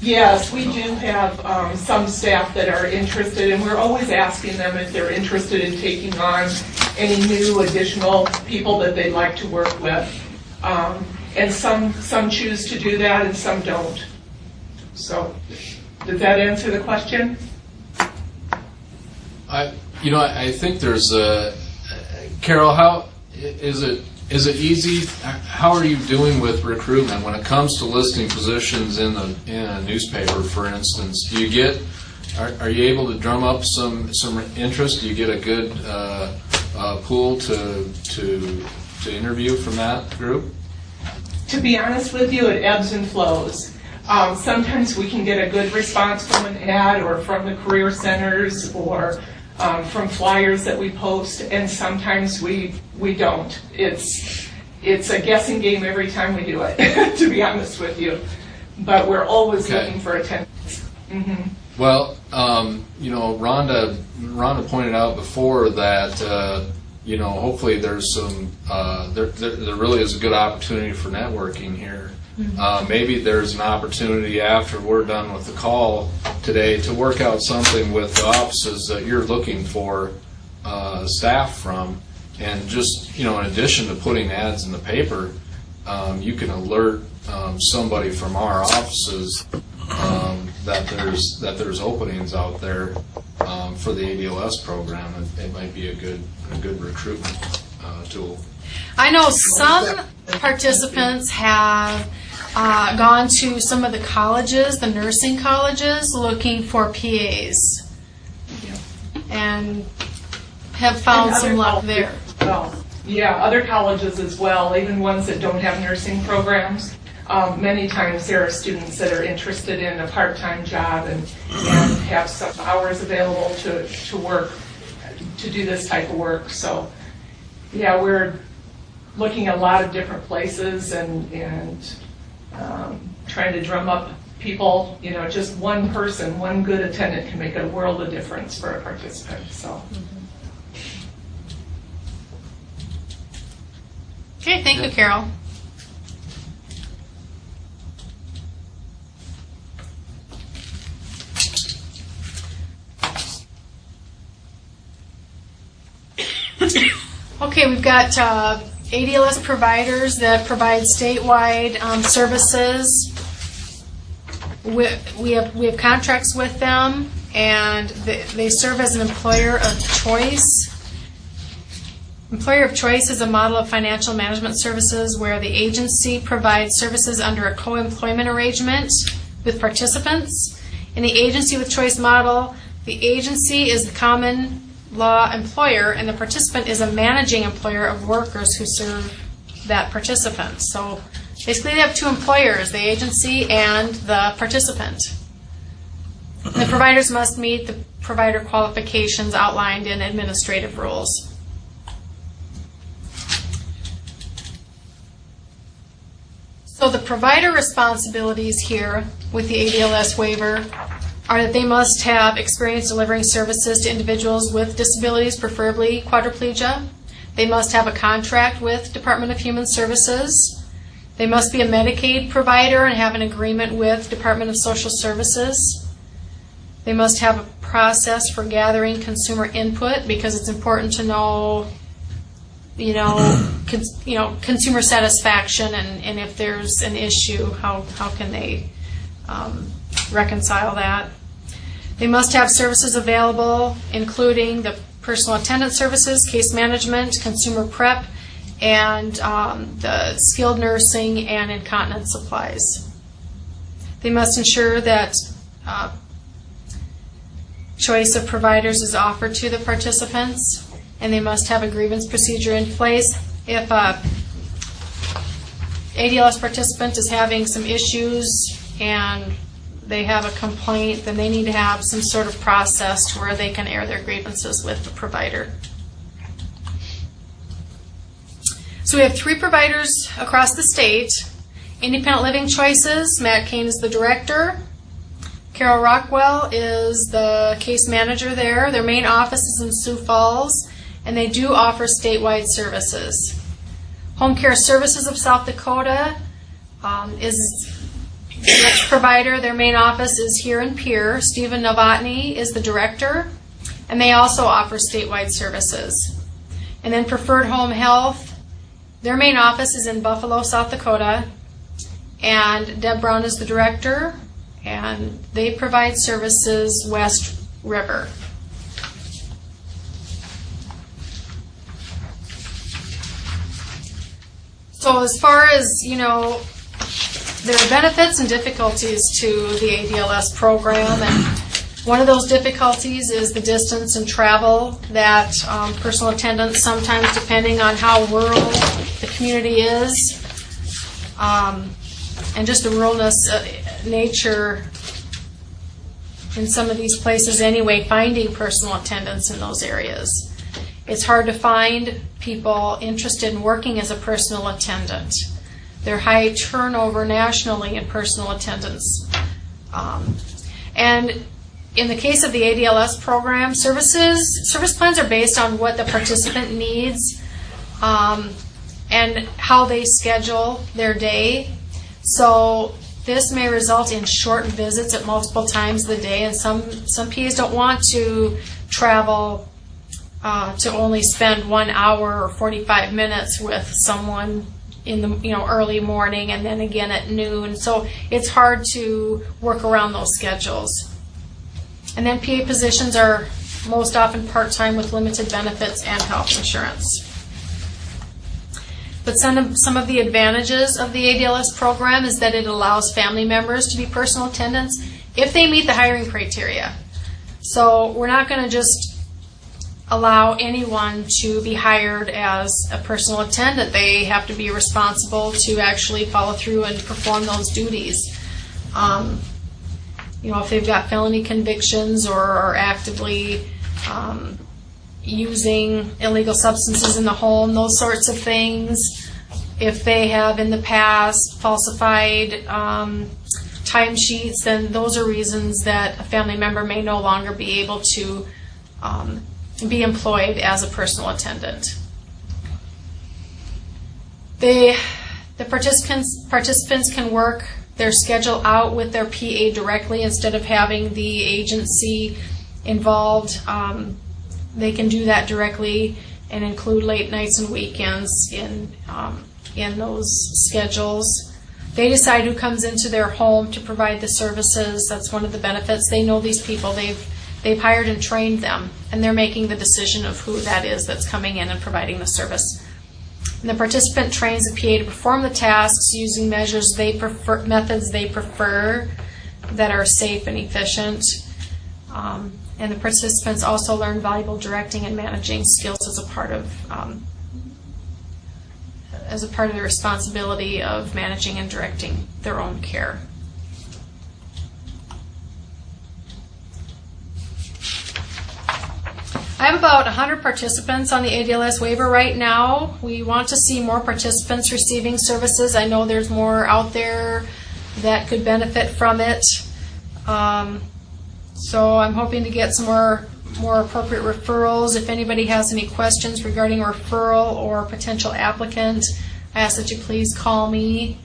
Speaker 9: Yes, we do have some staff that are interested, and we're always asking them if they're interested in taking on any new additional people that they'd like to work with. And some choose to do that and some don't. So, does that answer the question?
Speaker 8: I I think there's a Carol. How is it? Is it easy? How are you doing with recruitment when it comes to listing positions in a newspaper, for instance? Do you get? Are you able to drum up some interest? Do you get a good pool to interview from that group?
Speaker 9: To be honest with you, it ebbs and flows. Sometimes we can get a good response from an ad or from the career centers or from flyers that we post, and sometimes we don't. It's a guessing game every time we do it, to be honest with you. But we're always looking for attendance. Mm-hmm.
Speaker 8: Well, Rhonda pointed out before that hopefully there's some there really is a good opportunity for networking here. Maybe there's an opportunity after we're done with the call today to work out something with the offices that you're looking for staff from, and just in addition to putting ads in the paper, you can alert somebody from our offices that there's openings out there for the ADLS program. It might be a good recruitment tool.
Speaker 4: I know some participants have gone to some of the colleges, the nursing colleges, looking for PAs, and have found some luck there.
Speaker 9: Well, yeah, other colleges as well, even ones that don't have nursing programs. Many times there are students that are interested in a part-time job and have some hours available to work, to do this type of work. So, yeah, we're looking at a lot of different places and trying to drum up people. Just one person, one good attendant can make a world of difference for a participant. So.
Speaker 4: Okay, thank you, Carol. Okay, we've got ADLS providers that provide statewide services. We have contracts with them, and they serve as an employer of choice. Employer of choice is a model of financial management services where the agency provides services under a co-employment arrangement with participants. In the agency with choice model, the agency is the common law employer, and the participant is a managing employer of workers who serve that participant. So basically they have two employers, the agency and the participant. The providers must meet the provider qualifications outlined in administrative rules. So the provider responsibilities here with the ADLS waiver are that they must have experience delivering services to individuals with disabilities, preferably quadriplegia. They must have a contract with Department of Human Services. They must be a Medicaid provider and have an agreement with Department of Social Services. They must have a process for gathering consumer input, because it's important to know, consumer satisfaction, and if there's an issue, how can they reconcile that. They must have services available, including the personal attendant services, case management, consumer prep, and the skilled nursing and incontinence supplies. They must ensure that choice of providers is offered to the participants, and they must have a grievance procedure in place. If a ADLS participant is having some issues and they have a complaint, then they need to have some sort of process to where they can air their grievances with the provider. So we have 3 providers across the state. Independent Living Choices, Matt Kane is the director. Carol Rockwell is the case manager there. Their main office is in Sioux Falls, and they do offer statewide services. Home Care Services of South Dakota is the next provider. Their main office is here in Pierre. Stephen Novotny is the director, and they also offer statewide services. And then Preferred Home Health, their main office is in Buffalo, South Dakota, and Deb Brown is the director, and they provide services West River. So as far as, there are benefits and difficulties to the ADLS program, and one of those difficulties is the distance and travel that personal attendants, sometimes depending on how rural the community is, and just the ruralness nature in some of these places anyway, finding personal attendants in those areas. It's hard to find people interested in working as a personal attendant. There's high turnover nationally in personal attendants. And in the case of the ADLS program, service plans are based on what the participant needs and how they schedule their day. So this may result in short visits at multiple times of the day, and some PAs don't want to travel to only spend 1 hour or 45 minutes with someone in the early morning and then again at noon. So it's hard to work around those schedules. And then PA positions are most often part-time with limited benefits and health insurance. But some of the advantages of the ADLS program is that it allows family members to be personal attendants if they meet the hiring criteria. So we're not going to just allow anyone to be hired as a personal attendant. They have to be responsible to actually follow through and perform those duties. If they've got felony convictions or are actively using illegal substances in the home, those sorts of things. If they have in the past falsified timesheets, then those are reasons that a family member may no longer be able to be employed as a personal attendant. The participants can work their schedule out with their PA directly instead of having the agency involved. They can do that directly and include late nights and weekends in those schedules. They decide who comes into their home to provide the services. That's one of the benefits. They know these people. They've hired and trained them, and they're making the decision of who that is that's coming in and providing the service. And the participant trains the PA to perform the tasks using methods they prefer that are safe and efficient. And the participants also learn valuable directing and managing skills as a part of the responsibility of managing and directing their own care. I have about 100 participants on the ADLS waiver right now. We want to see more participants receiving services. I know there's more out there that could benefit from it. So I'm hoping to get some more appropriate referrals. If anybody has any questions regarding a referral or potential applicant, I ask that you please call me.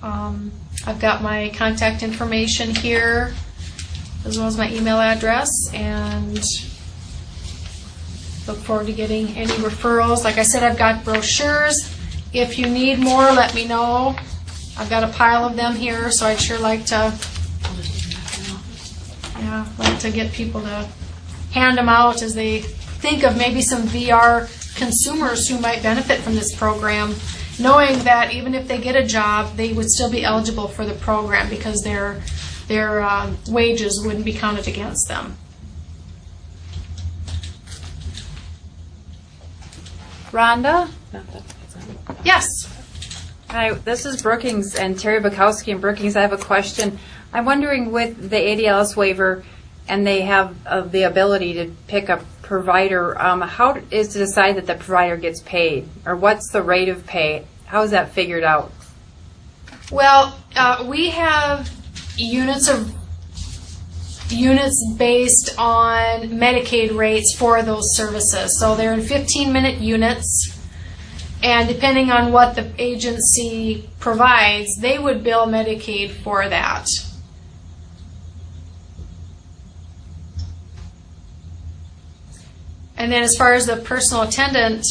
Speaker 4: I've got my contact information here, as well as my email address, and look forward to getting any referrals. Like I said, I've got brochures. If you need more, let me know. I've got a pile of them here, so I'd sure like to get people to hand them out as they think of maybe some VR consumers who might benefit from this program, knowing that even if they get a job, they would still be eligible for the program because their wages wouldn't be counted against them.
Speaker 10: Rhonda?
Speaker 4: Yes.
Speaker 10: Hi, this is Brookings and Terry Bukowski and Brookings. I have a question. I'm wondering with the ADLS waiver and they have the ability to pick a provider, how is to decide that the provider gets paid? Or what's the rate of pay? How is that figured out?
Speaker 4: Well, we have units based on Medicaid rates for those services. So they're in 15-minute units, and depending on what the agency provides, they would bill Medicaid for that. And then as far as the personal attendant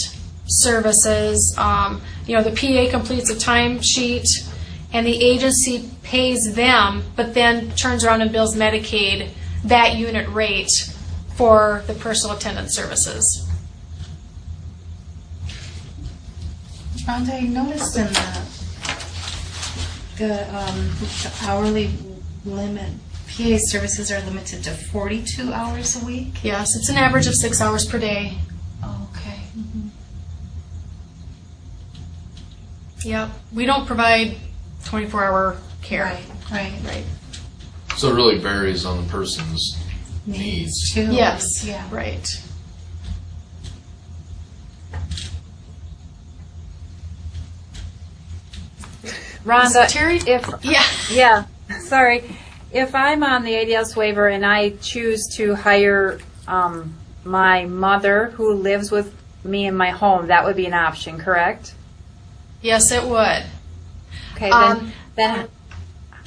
Speaker 4: services, the PA completes a timesheet and the agency pays them, but then turns around and bills Medicaid that unit rate for the personal attendant services.
Speaker 1: Rhonda, I noticed in the hourly limit, PA services are limited to 42 hours a week?
Speaker 4: Yes, it's an average of 6 hours per day.
Speaker 1: Oh, okay.
Speaker 4: Yep. We don't provide 24-hour care.
Speaker 1: Right.
Speaker 8: So it really varies on the person's needs.
Speaker 1: Too.
Speaker 4: Yes.
Speaker 1: Yeah.
Speaker 4: Right.
Speaker 10: Rhonda,
Speaker 4: Terry?
Speaker 10: yeah, sorry. If I'm on the ADLS waiver and I choose to hire my mother who lives with me in my home, that would be an option, correct?
Speaker 4: Yes, it would.
Speaker 10: Okay, then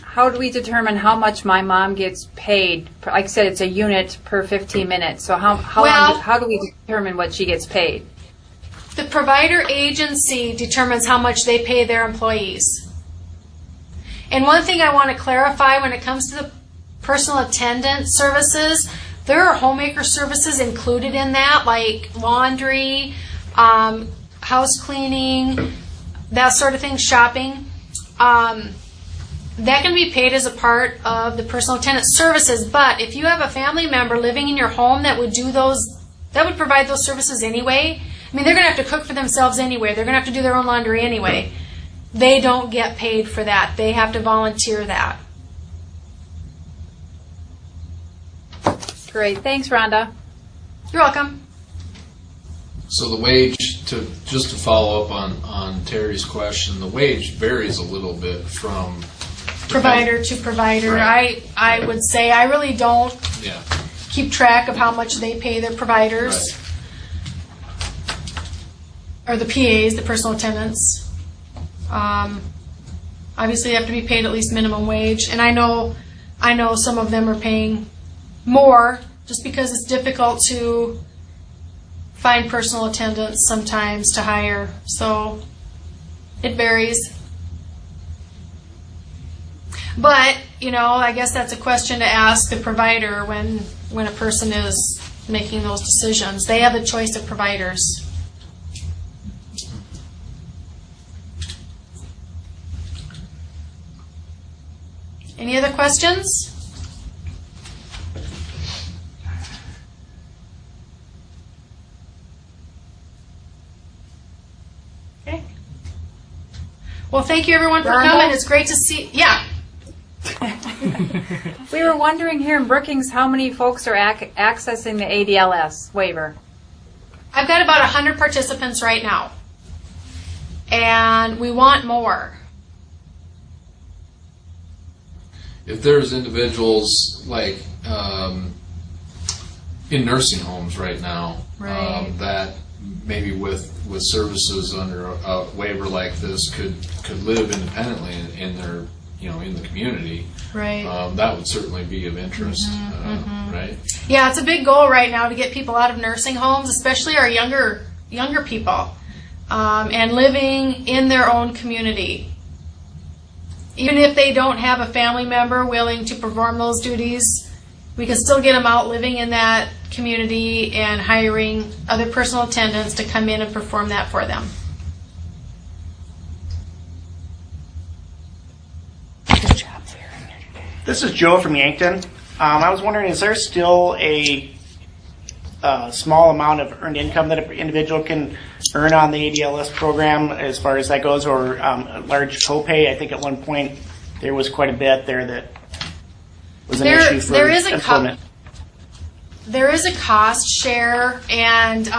Speaker 10: how do we determine how much my mom gets paid? Like I said, it's a unit per 15 minutes. So how do we determine what she gets paid?
Speaker 4: The provider agency determines how much they pay their employees. And one thing I want to clarify when it comes to the personal attendant services, there are homemaker services included in that, like laundry, house cleaning, that sort of thing, shopping. That can be paid as a part of the personal attendant services, but if you have a family member living in your home that would do those, that would provide those services anyway, I mean, they're going to have to cook for themselves anyway. They're going to have to do their own laundry anyway. They don't get paid for that. They have to volunteer that.
Speaker 10: Great. Thanks, Rhonda.
Speaker 4: You're welcome.
Speaker 8: So the wage, just to follow up on Terry's question, the wage varies a little bit from
Speaker 4: Provider to provider.
Speaker 8: Right.
Speaker 4: I would say I really don't
Speaker 8: Yeah.
Speaker 4: keep track of how much they pay their providers. Or the PAs, the personal attendants. Obviously, they have to be paid at least minimum wage, and I know some of them are paying more just because it's difficult to find personal attendants sometimes to hire. So it varies. But I guess that's a question to ask the provider when a person is making those decisions. They have a choice of providers. Any other questions? Okay. Well, thank you everyone for coming. It's great to see. Yeah.
Speaker 10: We were wondering here in Brookings how many folks are accessing the ADLS waiver.
Speaker 4: I've got about 100 participants right now, and we want more.
Speaker 8: If there's individuals like in nursing homes right now that maybe with services under a waiver like this could live independently in their in the community,
Speaker 4: right?
Speaker 8: That would certainly be of interest, right?
Speaker 4: Yeah, it's a big goal right now to get people out of nursing homes, especially our younger people, and living in their own community. Even if they don't have a family member willing to perform those duties, we can still get them out living in that community and hiring other personal attendants to come in and perform that for them.
Speaker 11: This is Joe from Yankton. I was wondering, is there still a small amount of earned income that an individual can earn on the ADLS program as far as that goes, or a large copay? I think at one point there was quite a bit there that was an issue for employment.
Speaker 4: There is a cost share, and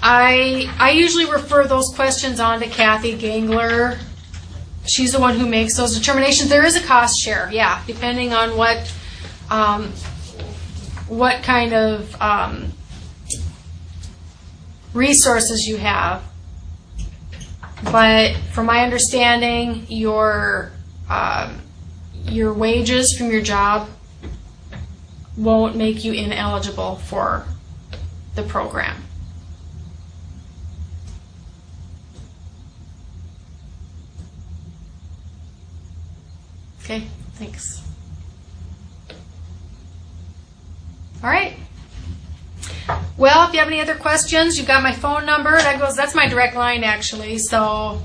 Speaker 4: I usually refer those questions on to Kathy Gangler. She's the one who makes those determinations. There is a cost share, yeah, depending on what kind of resources you have. But from my understanding, your wages from your job won't make you ineligible for the program. Okay, thanks. All right. Well, if you have any other questions, you've got my phone number. That's my direct line, actually. So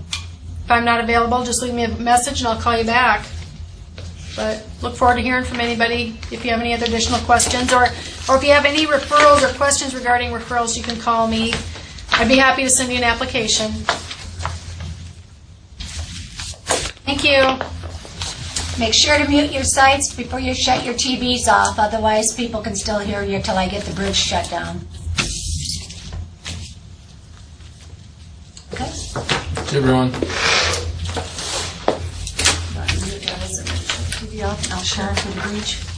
Speaker 4: if I'm not available, just leave me a message and I'll call you back. But look forward to hearing from anybody if you have any other additional questions, or if you have any referrals or questions regarding referrals, you can call me. I'd be happy to send you an application. Thank you.
Speaker 2: Make sure to mute your sites before you shut your TVs off, otherwise people can still hear you till I get the bridge shut down. Okay?
Speaker 8: Hey, everyone.
Speaker 2: TV off and I'll share for the bridge.